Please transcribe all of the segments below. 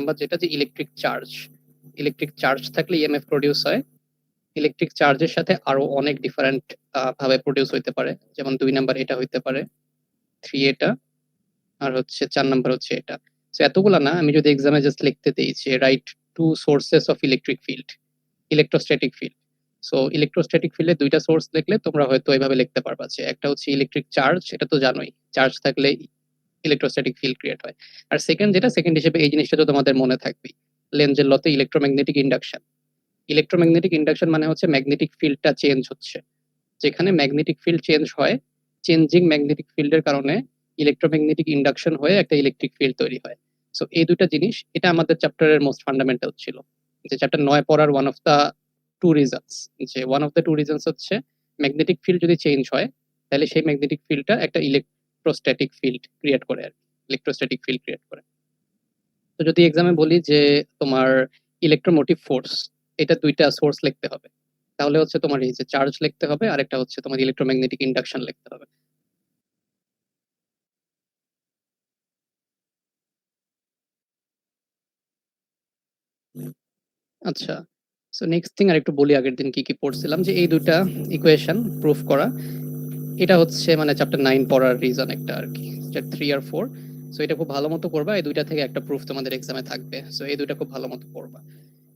Number যেটা যে electric charge থাকলে ইএমএফ প্রডিউস হয়। ইলেকট্রিক চার্জের সাথে আরো অনেক ডিফারেন্ট ভাবে প্রডিউস হইতে পারে, যেমন 2 নাম্বার এটা হইতে পারে, 3 এটা, আর হচ্ছে 4 নাম্বার হচ্ছে এটা। সো এতগুলা না, আমি যদি এক্সামে জাস্ট লিখতে দেই যে right 2 sources of electric field, electrostatic field. So electrostatic ফিল্ডে দুইটা সোর্স লিখলে তোমরা হয়তো এইভাবে লিখতে পারবা যে একটা হচ্ছে ইলেকট্রিক চার্জ, এটা তো জানোই, চার্জ থাকলে ইলেকট্রোস্ট্যাটিক ফিল্ড ক্রিয়েট হয়। আর সেকেন্ড হিসেবে এই জিনিসটা তো তোমাদের মনে থাকবেই, লেনজের লতে ইলেকট্রোম্যাগনেটিক ইন্ডাকশন। ইলেকট্রোম্যাগনেটিক ইন্ডাকশন মানে হচ্ছে ম্যাগনেটিক ফিল্ডটা চেঞ্জ হচ্ছে। যেখানে ম্যাগনেটিক ফিল্ড চেঞ্জ হয়, চেঞ্জিং ম্যাগনেটিক ফিল্ডের কারণে ইলেকট্রোম্যাগনেটিক ইন্ডাকশন হয়ে একটা ইলেকট্রিক ফিল্ড তৈরি হয়। সো এই দুইটা জিনিস, এটা আমাদের চ্যাপ্টারের মোস্ট ফান্ডামেন্টাল ছিল, যে চ্যাপ্টার 9 পড়ার one of the two reasons, যে one of the two reasons হচ্ছে ম্যাগনেটিক ফিল্ড যদি চেঞ্জ হয়, তাহলে সেই ম্যাগনেটিক ফিল্ডটা একটা ইলেকট্রোস্ট্যাটিক ফিল্ড ক্রিয়েট করে, আর ইলেকট্রোস্ট্যাটিক ফিল্ড ক্রিয়েট করে। তো যদি এক্সামে বলি যে তোমার ইলেকট্রোমোটিভ ফোর্স, এটা দুইটা সোর্স লিখতে হবে, তাহলে হচ্ছে তোমার এই যে চার্জ লিখতে হবে, আর একটা হচ্ছে তোমার ইলেকট্রোম্যাগনেটিক ইন্ডাকশন লিখতে হবে। আচ্ছা, সো নেক্সট থিং আর একটু বলি, আগের দিন কি কি পড়ছিলাম, যে এই দুইটা ইকুয়েশন প্রুফ করা, এটা হচ্ছে মানে চ্যাপ্টার 9 পড়ার রিজন একটা আর কি, চ্যাপ্টার 3 আর 4। সো এটা খুব ভালো মতো করবা, এই দুইটা থেকে একটা প্রুফ তোমাদের এক্সামে থাকবে, সো এই দুইটা খুব ভালো মতো পড়বা।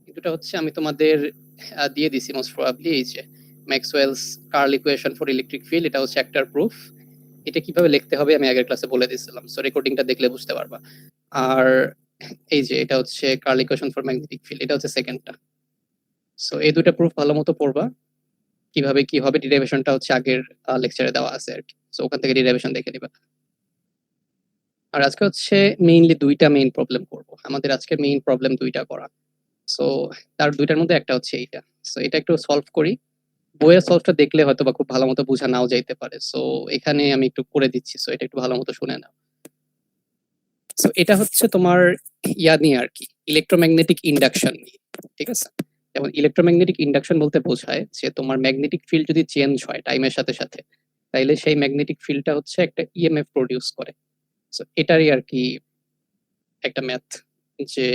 এই দুটো হচ্ছে আমি তোমাদের দিয়ে দিছি মোস্ট প্রবাবলি, এই যে Maxwell's curl equation for electric field, এটা হচ্ছে একটার প্রুফ। এটা কিভাবে লিখতে হবে আমি আগের ক্লাসে বলে দিয়েছিলাম, সো রেকর্ডিংটা দেখলে বুঝতে পারবা। আর এই যে এটা হচ্ছে curl equation for magnetic field, এটা হচ্ছে সেকেন্ডটা। সো এই দুটো প্রুফ ভালো মতো পড়বা, কিভাবে কি হবে ডিরাইভেশনটা হচ্ছে আগের লেকচারে দেওয়া আছে আর কি, সো ওখান থেকে ডিরাইভেশন দেখে নিবা। আর আজকে হচ্ছে মেইনলি দুইটা মেইন প্রবলেম করব, আমাদের আজকে মেইন প্রবলেম দুইটা করা। সো তার দুইটার মধ্যে একটা হচ্ছে এইটা, সো এটা একটু সলভ করি। বইয়ের সলভটা দেখলে হয়তো বা খুব ভালো মতো বোঝা নাও যাইতে পারে, সো এখানে আমি একটু করে দিচ্ছি, সো এটা একটু ভালো মতো শুনে নাও। সো এটা হচ্ছে তোমার ইয়া নিয়ে আর কি, ইলেকট্রোম্যাগনেটিক ইন্ডাকশন নিয়ে, ঠিক আছে। যেমন ইলেকট্রোম্যাগনেটিক ইন্ডাকশন বলতে বোঝায় যে তোমার ম্যাগনেটিক ফিল্ড যদি চেঞ্জ হয় টাইমের সাথে সাথে, তাইলে সেই ম্যাগনেটিক ফিল্ডটা হচ্ছে একটা ইএমএফ প্রডিউস করে। সো এটারই আর কি একটা ম্যাথ, যে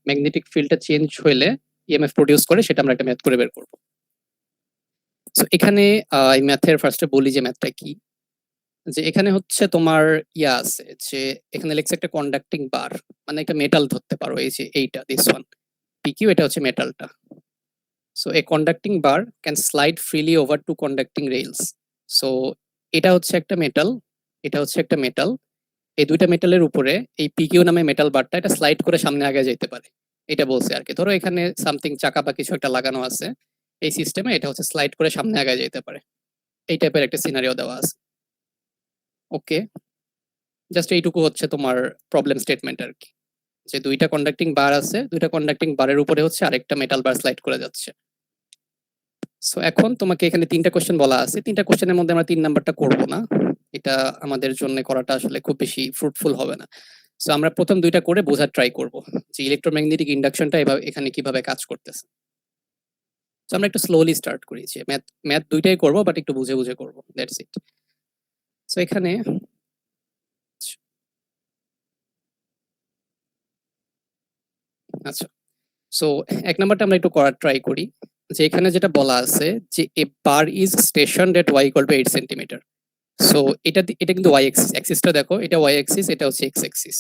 ম্যাগনেটিক ফিল্ডটা চেঞ্জ হইলে ইএমএফ প্রডিউস করে, সেটা আমরা একটা ম্যাথ করে বের করব। সো এখানে এই ম্যাথের ফার্স্টে বলি যে ম্যাথটা কি। যে এখানে হচ্ছে তোমার ইয়া আছে, যে এখানে লেখছে একটা কন্ডাক্টিং বার, মানে একটা মেটাল ধরতে পারো, এই যে এইটা দিস ওয়ান পিকিউ, এটা হচ্ছে মেটালটা। So a conducting bar can slide freely over two conducting rails. So এটা হচ্ছে একটা মেটাল, এটা হচ্ছে একটা মেটাল, এই দুইটা মেটালের উপরে এই পিকিউ নামে মেটাল বারটা এটা স্লাইড করে সামনে আগে যেতে পারে, এটা বলছে আর কি। ধরো এখানে সামথিং চাকা বা কিছু একটা লাগানো আছে, এই সিস্টেমে এটা হচ্ছে স্লাইড করে সামনে আগে যেতে পারে, এই টাইপের একটা সিনারিও দেওয়া আছে। ওকে, জাস্ট এইটুকু হচ্ছে তোমার প্রবলেম স্টেটমেন্ট আর কি, যে দুইটা কন্ডাক্টিং বার আছে, দুইটা কন্ডাক্টিং বারের উপরে হচ্ছে আরেকটা মেটাল বার স্লাইড করে যাচ্ছে। সো এখন তোমাকে এখানে তিনটা কোশ্চেন বলা আছে, তিনটা কোশ্চেনের মধ্যে আমরা 3 নাম্বারটা করব না, এটা আমাদের জন্য করাটা আসলে খুব বেশি ফ্রুটফুল হবে না। সো আমরা প্রথম দুইটা করে বোঝার ট্রাই করব যে ইলেকট্রোম্যাগনেটিক ইন্ডাকশনটা এখানে কিভাবে কাজ করতেছে। সো আমরা একটু স্লোলি স্টার্ট করি, যে ম্যাথ ম্যাথ দুইটাই করব, বাট একটু বুঝে বুঝে করব, দ্যাটস ইট। সো এখানে আচ্ছা, সো 1 নাম্বারটা আমরা একটু করার ট্রাই করি, যে এখানে যেটা বলা আছে যে a bar is stationed at y equal to 8 centimetre. So এটা কিন্তু ওয়াই এক্সিস, অ্যাক্সিসটা দেখো, এটা ওয়াই এক্সিস, এটা হচ্ছে এক্স এক্সিস।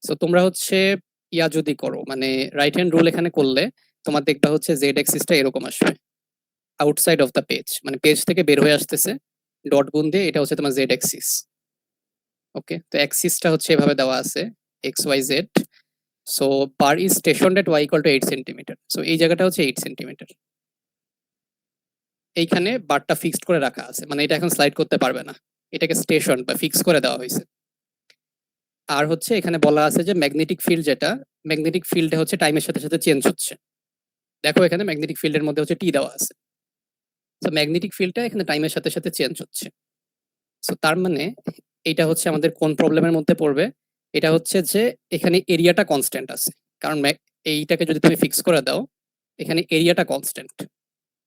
সো তোমরা হচ্ছে ইয়া যদি করো, মানে রাইট হ্যান্ড রুল এখানে করলে তোমার দেখবা হচ্ছে জেড এক্সিসটা এরকম আসবে, আউটসাইড অফ দ্য পেজ, মানে পেজ থেকে বের হয়ে আসতেছে ডট গুণ দিয়ে, এটা হচ্ছে তোমার জেড এক্সিস। ওকে, তো অ্যাক্সিসটা হচ্ছে এভাবে দেওয়া আছে, X Y Z. So bar is stationed at Y equal to 8 centimetre. So এই জায়গাটা হচ্ছে 8 সেন্টিমিটার, এইখানে বারটা ফিক্সড করে রাখা আছে, মানে এটা এখন স্লাইড করতে পারবে না, এটাকে স্টেশন বা ফিক্স করে দেওয়া হয়েছে। আর হচ্ছে এখানে বলা আছে যে ম্যাগনেটিক ফিল্ড, যেটা ম্যাগনেটিক ফিল্ডে হচ্ছে টাইমের সাথে সাথে চেঞ্জ হচ্ছে। দেখো এখানে ম্যাগনেটিক ফিল্ডের মধ্যে হচ্ছে টি দেওয়া আছে, তো ম্যাগনেটিক ফিল্ডটা এখানে টাইমের সাথে সাথে চেঞ্জ হচ্ছে। সো তার মানে এটা হচ্ছে আমাদের কোন প্রবলেমের মধ্যে পড়বে, এটা হচ্ছে যে এখানে এরিয়াটা কনস্ট্যান্ট আছে, কারণ এইটাকে যদি তুমি ফিক্স করে দাও, এখানে এরিয়াটা কনস্ট্যান্ট।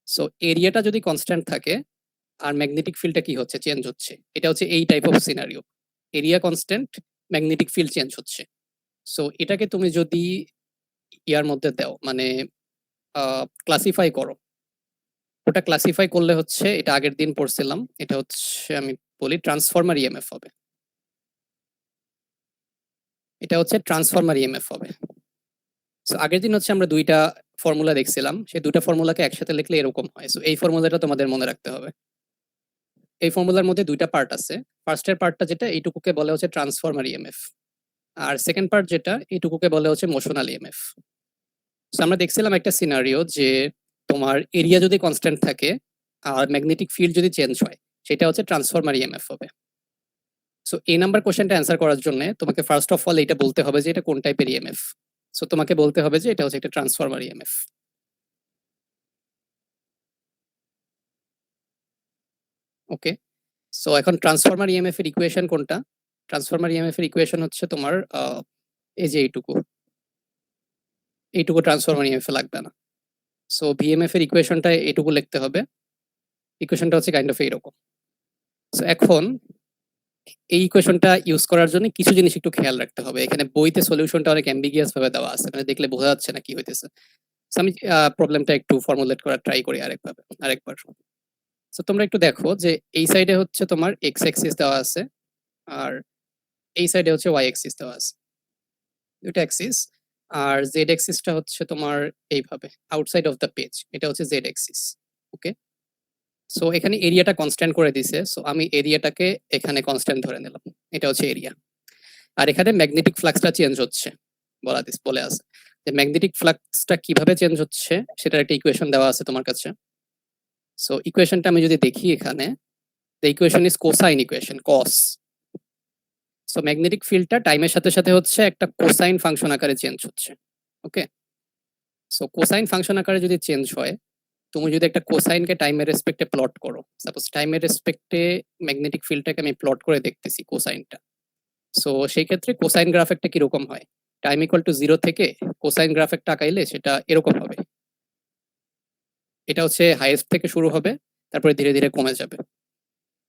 সো এরিয়াটা যদি কনস্ট্যান্ট থাকে আর ম্যাগনেটিক ফিল্ডটা কি হচ্ছে, চেঞ্জ হচ্ছে, এটা হচ্ছে এই type of scenario, area constant, magnetic field change হচ্ছে। সো এটাকে তুমি যদি ইয়ার মধ্যে দাও, মানে ক্লাসিফাই করো। ওটা ক্লাসিফাই করলে হচ্ছে, এটা আগের দিন পড়ছিলাম, এটা হচ্ছে আমি বলি ট্রান্সফরমার ইএমএফ হবে। এটা হচ্ছে ট্রান্সফরমার ইএমএফ হবে। সো আগের দিন হচ্ছে আমরা দুইটা ফর্মুলা দেখছিলাম, সেই দুইটা ফর্মুলাকে একসাথে লিখলে এরকম হয়। সো এই ফর্মুলাটা তোমাদের মনে রাখতে হবে। এই ফর্মুলার মধ্যে দুইটা পার্ট আছে। ফার্স্টের পার্টটা যেটা, এইটুকুকে বলে হচ্ছে ট্রান্সফরমার ইএমএফ, আর সেকেন্ড পার্ট যেটা, এইটুকুকে বলে হচ্ছে মোশনাল ইএমএফ। সো আমরা দেখছিলাম একটা সিনারিও যে তোমার এরিয়া যদি কনস্ট্যান্ট থাকে আর ম্যাগনেটিক ফিল্ড যদি চেঞ্জ হয়, সেটা হচ্ছে ট্রান্সফরমার ইএমএফ হবে। সো এই নাম্বার কোশ্চেনটা অ্যান্সার করার জন্য তোমাকে ফার্স্ট অফ অল এটা বলতে হবে যে এটা কোন টাইপের ইএমএফ। সো তোমাকে বলতে হবে যে এটা হচ্ছে একটা ট্রান্সফরমার ইএমএফ। ওকে, সো এখন ট্রান্সফরমার ইএমএফ এর ইকুয়েশন কোনটা? ট্রান্সফরমার ইএমএফ এর ইকুয়েশন হচ্ছে তোমার এই যে এইটুকু, এইটুকু ট্রান্সফরমার ইএমএফ লাগবে না। সো ভিএমএফ এর ইকুয়েশনটা এইটুকু লিখতে হবে। ইকুয়েশনটা হচ্ছে কাইন্ড অফ এইরকম। সো এখন এই ইকুয়েশনটা ইউজ করার জন্য কিছু জিনিস একটু খেয়াল রাখতে হবে। এখানে বইতে সলিউশনটা অনেক অ্যাম্বিগিয়াস ভাবে দেওয়া আছে, মানে দেখলে বোঝা যাচ্ছে না কি হইতেছে। সো আমি প্রবলেমটা একটু ফর্মুলেট করার ট্রাই করি আরেকবার। সো তোমরা একটু দেখো যে এই সাইডে হচ্ছে তোমার এক্স অ্যাক্সিস দেওয়া আছে, আর এই সাইডে হচ্ছে ওয়াই অ্যাক্সিস দেওয়া আছে, দুটো অ্যাক্সিস। আর জেড অ্যাক্সিসটা হচ্ছে তোমার এইভাবে আউটসাইড অফ দ্য পেজ, এটা হচ্ছে জেড অ্যাক্সিস। ওকে, সো এখানে এরিয়াটা কনস্ট্যান্ট করে দিছে, সো আমি এরিয়াটাকে এখানে কনস্ট্যান্ট ধরে নিলাম, এটা হচ্ছে এরিয়া। আর এখানে ম্যাগনেটিক ফ্লাক্সটা চেঞ্জ হচ্ছে, বলে আছে যে ম্যাগনেটিক ফ্লাক্সটা কিভাবে চেঞ্জ হচ্ছে সেটার একটা ইকুয়েশন দেওয়া আছে তোমার কাছে। সো ইকুয়েশনটা আমি যদি দেখি এখানে, the equation is cosine equation, cos. So magnetic ফিল্ডটা টাইমের সাথে সাথে হচ্ছে একটা কোসাইন ফাংশন আকারে চেঞ্জ হচ্ছে। ওকে, সো কোসাইন ফাংশন আকারে যদি চেঞ্জ হয়, তুমি যদি একটা কোসাইনকে টাইমের রেসপেক্টে প্লট করো, সাপোজ টাইমের রেসপেক্টে ম্যাগনেটিক ফিল্ডটাকে আমি প্লট করে দেখতেছি কোসাইনটা। সো সেই ক্ষেত্রে কোসাইন গ্রাফ একটা কিরকম হয়, টাইম ইকুয়াল টু 0 থেকে কোসাইন গ্রাফ একটা আঁকাইলে সেটা এরকম হবে। এটা হচ্ছে হাইয়েস্ট থেকে শুরু হবে, তারপরে ধীরে ধীরে কমে যাবে।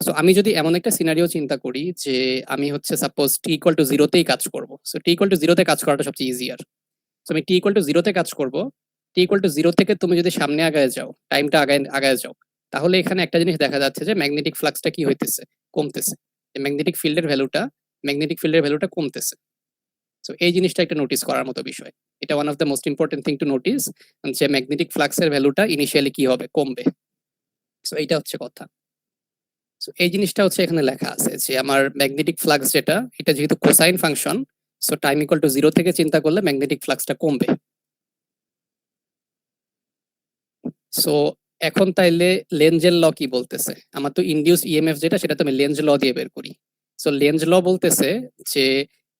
সো আমি যদি এমন একটা সিনারিও চিন্তা করি যে আমি হচ্ছে সাপোজ টি ইকুয়াল টু 0তেই কাজ করব, সো টি ইকুয়াল টু 0তে কাজ করাটা সবচেয়ে ইজিয়ার। সো আমি টি ইকুয়াল টু 0তে কাজ করব। টি ইকুয়াল টু 0 থেকে তুমি যদি সামনে আগায় যাও, টাইমটা আগায় যাও, তাহলে এখানে একটা জিনিস দেখা যাচ্ছে যে ম্যাগনেটিক ফ্লাক্সটা কি হইতেছে, কমতেছে। ম্যাগনেটিক ফিল্ডের ভ্যালুটা কমতেছে। সো এই জিনিসটা একটা নোটিস করার মতো বিষয়। এটা one of the most important thing to notice, যে ম্যাগনেটিক ফ্লাক্সের ভ্যালুটা ইনিশিয়ালি কি হবে, কমবে। সো এইটা হচ্ছে কথা। সো এই জিনিসটা হচ্ছে এখানে লেখা আছে যে আমার ম্যাগনেটিক ফ্লাক্স যেটা, এটা যেহেতু cosine function, so time equal to 0 থেকে চিন্তা করলে ম্যাগনেটিক ফ্লাক্সটা কমবে। সো এখন তাইলে লেঞ্জের ল কি বলতেছে? আমার তো ইনডিউস ইএমএফ যেটা, সেটা তো আমি লেঞ্জ ল দিয়ে বের করি। সো লেঞ্জ ল বলতেছে যে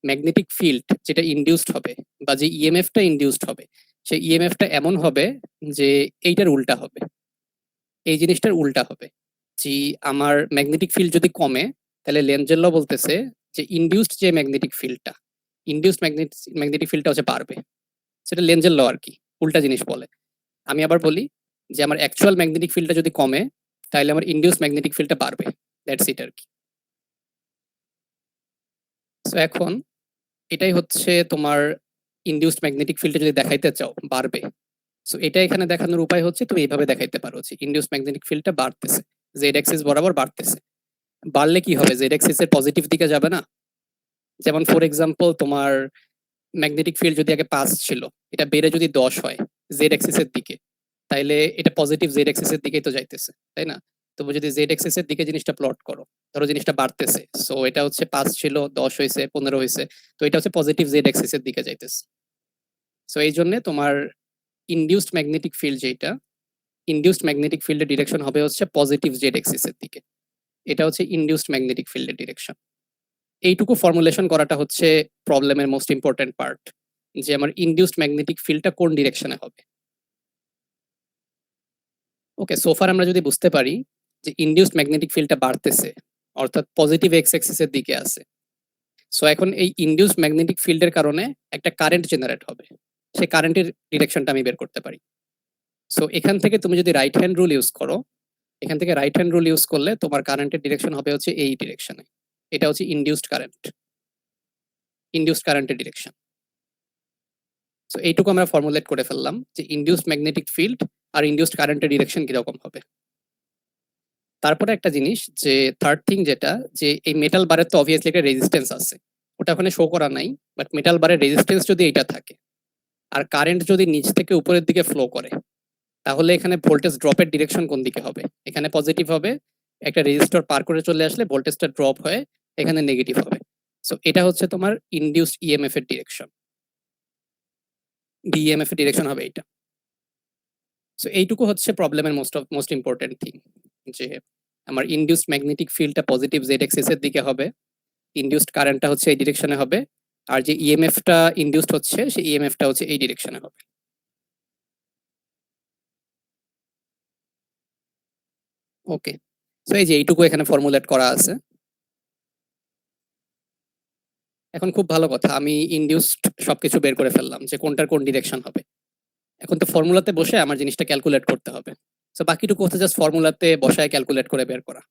ম্যাগনেটিক ফিল্ড যেটা ইনডিউসড হবে, বা যে ইএমএফটা ইনডিউসড হবে, সেই ইএমএফটা এমন হবে যে এইটার উল্টা হবে, এই জিনিসটার উল্টা হবে। যে আমার ম্যাগনেটিক ফিল্ড যদি কমে, তাহলে লেঞ্জের ল বলতেছে যে ইনডিউসড যে ম্যাগনেটিক ফিল্ডটা, ইনডিউসড ম্যাগনেটিক ফিল্ডটা হচ্ছে বাড়বে। সেটা লেঞ্জের ল আর কি, উল্টা জিনিস বলে। আমি আবার বলি যে আমার অ্যাকচুয়াল ম্যাগনেটিক ফিল্ডটা যদি কমে, তাহলে আমার ইনডিউস ম্যাগনেটিক ফিল্ডটা বাড়বে। দ্যাটস ইট আর কি। সো এখন এটাই হচ্ছে তোমার ইনডিউসড ম্যাগনেটিক ফিল্ডটা যদি দেখাইতে চাও বাড়বে, সো এটা এখানে দেখানোর উপায় হচ্ছে তুমি এইভাবে দেখাইতে পারো যে ইনডিউসড ম্যাগনেটিক ফিল্ডটা বাড়তেছে, জেড অ্যাক্সিস বরাবর বাড়তেছে। বাড়লে কি হবে, জেড অ্যাক্সিস এর পজিটিভ দিকে যাবে না? যেমন ফর এক্সাম্পল তোমার ম্যাগনেটিক ফিল্ড যদি আগে 5 ছিল, এটা বেড়ে যদি 10 হয় জেড অ্যাক্সিস এর দিকে, তাইলে এটা পজিটিভ জেড অ্যাক্সিস এর দিকেই তো যাইতেছে, তাই না? তুমি যদি জেড অ্যাক্সিস এর দিকে জিনিসটা প্লট করো, ধরো জিনিসটা বাড়তেছে, সো এটা হচ্ছে 5 ছিল, 10 হয়েছে, 15 হয়েছে, তো এটা হচ্ছে পজিটিভ জেড অ্যাক্সিস এর দিকে যাইতেছে। সো এই জন্য তোমার ইনডিউসড ম্যাগনেটিক ফিল্ড যেটা, ইনডিউসড ম্যাগনেটিক ফিল্ডের ডিরেকশন হবে হচ্ছে পজিটিভ জেড অ্যাক্সিস এর দিকে। এটা হচ্ছে ইনডিউসড ম্যাগনেটিক ফিল্ডের ডিরেকশন। এইটুকু ফর্মুলেশন করাটা হচ্ছে প্রবলেমের মোস্ট ইম্পর্টেন্ট পার্ট, যে আমার ইনডিউসড ম্যাগনেটিক ফিল্ডটা কোন ডিরেকশনে হবে। ওকে, সোফার আমরা যদি বুঝতে পারি যে ইনডিউসড ম্যাগনেটিক ফিল্ডটা বাড়তেছে, অর্থাৎ পজিটিভ এক্স অ্যাক্সিসের দিকে আছে, সো এখন এই ইনডিউসড ম্যাগনেটিক ফিল্ডের কারণে একটা কারেন্ট জেনারেট হবে, সেই কারেন্টের ডিরেকশনটা আমি বের করতে পারি। সো এখান থেকে তুমি যদি রাইট হ্যান্ড রুল ইউজ করো, এখান থেকে রাইট হ্যান্ড রুল ইউজ করলে তোমার কারেন্টের ডিরেকশন হবে হচ্ছে এই ডিরেকশনে। এটা হচ্ছে ইনডিউসড কারেন্টের ডিরেকশন। সো এইটুকু আমরা ফর্মুলেট করে ফেললাম যে ইনডিউসড ম্যাগনেটিক ফিল্ড আর ইনডিউসড কারেন্টের ডিরেকশন কিরকম হবে। তারপরে একটা জিনিস যে থার্ড থিং যেটা, যে এই মেটাল বারের তো অবভিয়াসলি একটা রেজিস্ট্যান্স আছে, ওটা ওখানে শো করা নাই, বাট মেটাল বারের রেজিস্ট্যান্স যদি এটা থাকে আর কারেন্ট যদি নিচ থেকে উপরের দিকে ফ্লো করে, তাহলে এখানে ভোল্টেজ ড্রপের ডিরেকশন কোন দিকে হবে? এখানে পজিটিভ হবে, একটা রেজিস্টর পার করে চলে আসলে ভোল্টেজটা ড্রপ হয়ে এখানে নেগেটিভ হবে। সো এটা হচ্ছে তোমার ইনডিউসড ইএমএফ এর ডিরেকশন, ডিএমএফ এর ডিরেকশন হবে এইটা। সো এইটুকু হচ্ছে প্রবলেমের মোস্ট ইম্পর্টেন্ট থিং, যে আমার ইনডিউসড ম্যাগনেটিক ফিল্ডটা পজিটিভ জেড এক্সিস এর দিকে হবে, ইনডিউসড কারেন্টটা হচ্ছে এই ডিরেকশনে হবে, আর যে ইএমএফটা ইনডিউসড হচ্ছে সেই ইএমএফটা হচ্ছে এই ডিরেকশনে হবে। ওকে, সো এই যে এইটুকু এখানে ফর্মুলেট করা আছে। এখন খুব ভালো কথা, আমি ইনডিউসড সবকিছু বের করে ফেললাম যে কোনটার কোন ডিরেকশন হবে। এখন তো ফর্মুলাতে বসে আমার জিনিসটা ক্যালকুলেট করতে হবে। সো বাকিটুকু হচ্ছে জাস্ট ফর্মুলাতে বসায় ক্যালকুলেট করে বের করা।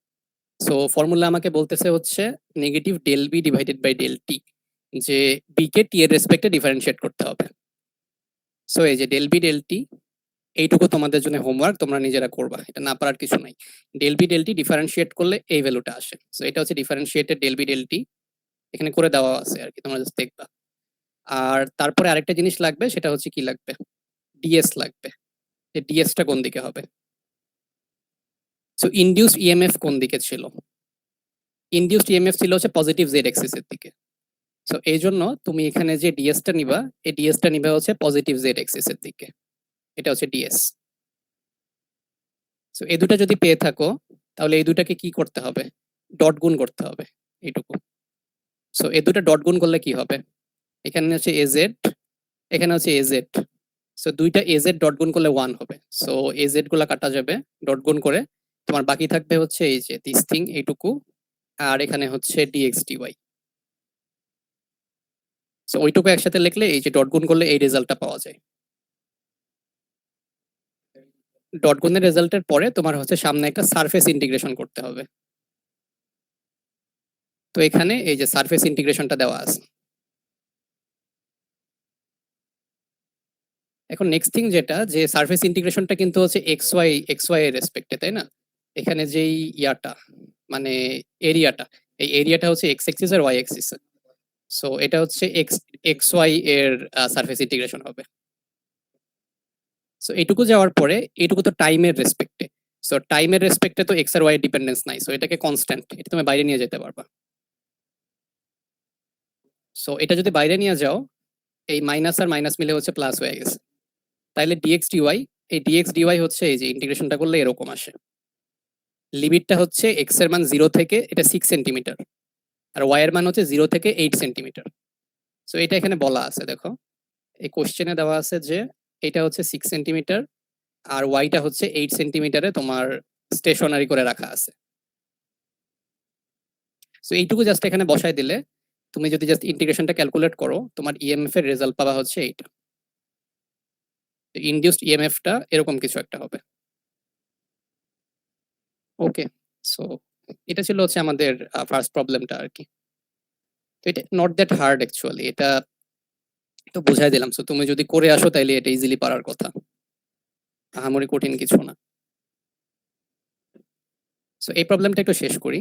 সো ফর্মুলা আমাকে বলতেছে হচ্ছে negative del B divided by del T, যে বি কে টি এর রেসপেক্টে ডিফারেন্সিয়েট করতে হবে। সো এই যে ডেল বি ডেল টি, এইটুকু তোমাদের জন্য হোমওয়ার্ক, তোমরা নিজেরা করবা, এটা না পারার কিছু নাই। Del B del T differentiate করলে এই ভ্যালুটা আসে। সো এটা হচ্ছে differentiated del B del T, এখানে করে দেওয়া আছে আর কি, তোমরা জাস্ট দেখবা। আর তারপরে আরেকটা জিনিস লাগবে, সেটা হচ্ছে কি লাগবে, ডিএস লাগবে, যে ডিএসটা কোন দিকে হবে। সো ইনডিউসড ইএমএফ কোন দিকে ছিল? ইনডিউসড ইএমএফ ছিল হচ্ছে পজিটিভ জেড এক্সিস এর দিকে। সো এই জন্য তুমি এখানে যে ডিএসটা নিবা, এই ডিএসটা নিবা হচ্ছে পজিটিভ জেড এক্সিস এর দিকে, এটা হচ্ছে ডিএস। সো এই দুটা যদি পেয়ে থাকো, তাহলে এই দুটাকে কি করতে হবে, ডট গুণ করতে হবে, এইটুকু। সো এই দুটা ডট গুণ করলে কি হবে, এখানে হচ্ছে এজেড, এখানে হচ্ছে এজেড। সো দুইটা এজেড ডট গুণ করলে 1 হবে। সো এজেড গুলা কাটা যাবে ডট গুণ করে, তোমার বাকি থাকবে হচ্ছে এই যে দিস থিং, এইটুকু, আর এখানে হচ্ছে ডিএক্স ডিওয়াই। সো ওইটুকু একসাথে লিখলে এই যে ডট গুণ করলে এই রেজাল্টটা পাওয়া যায়। ডট গুণের রেজাল্টের পরে তোমার হচ্ছে সামনে একটা সারফেস ইন্টিগ্রেশন করতে হবে। তো এখানে এই যে সারফেস ইন্টিগ্রেশনটা দেওয়া আছে। এখন নেক্সট থিং যেটা, যে সারফেস ইন্টিগ্রেশনটা কিন্তু হচ্ছে এক্স ওয়াই এর রেসপেক্টে, তাই না? এখানে যেই ইয়াটা, মানে এরিয়াটা, এই এরিয়াটা হচ্ছে এক্স এক্সিস আর ওয়াই এক্সিস। সো এটা হচ্ছে এক্স এক্স ওয়াই এর সারফেস ইন্টিগ্রেশন হবে। সো এইটুকু যাওয়ার পরে এইটুকু তো টাইমের রেসপেক্টে। সো টাইমের রেসপেক্টে তো এক্স আর ওয়াই ডিপেন্ডেন্স নাই, সো এটাকে কনস্ট্যান্ট, এটা তুমি বাইরে নিয়ে যেতে পারবা। সো এটা যদি বাইরে নিয়ে যাও, এই মাইনাস আর মাইনাস মিলে হচ্ছে প্লাস হয়ে গেছে। তাইলে ডিএক্স ডিওয়াই, এই ডিএক্স ডিওয়াই হচ্ছে এই যে ইন্টিগ্রেশনটা করলে এরকম আসে। লিমিটটা হচ্ছে এক্স এর মান 0 থেকে, এটা 6 সেন্টিমিটার, আর ওয়াই এর মান হচ্ছে 0 থেকে 8 সেন্টিমিটার। সো এটা এখানে বলা আছে, দেখো এই কোশ্চেনে দেওয়া আছে যে এটা হচ্ছে 6 সেন্টিমিটার আর ওয়াইটা হচ্ছে 8 সেন্টিমিটারে তোমার স্টেশনারি করে রাখা আছে। সো এইটুকু জাস্ট এখানে বসাই দিলে, তুমি যদি জাস্ট ইন্টিগ্রেশনটা ক্যালকুলেট করো, তোমার ইএমএফ এর রেজাল্ট পাবা হচ্ছে এইটা। ইনডিউসড ইএমএফটা এরকম কিছু একটা হবে। ওকে, সো এটা ছিল হচ্ছে আমাদের ফার্স্ট প্রবলেমটা আর কি। তো এটা নট দ্যাট হার্ড অ্যাকচুয়ালি, এটা তো বুঝাই দিলাম। সো তুমি যদি করে আসো তাইলে এটা ইজিলি পারার কথা, আহামরি কঠিন কিছু না। সো এই প্রবলেমটা একটু শেষ করি,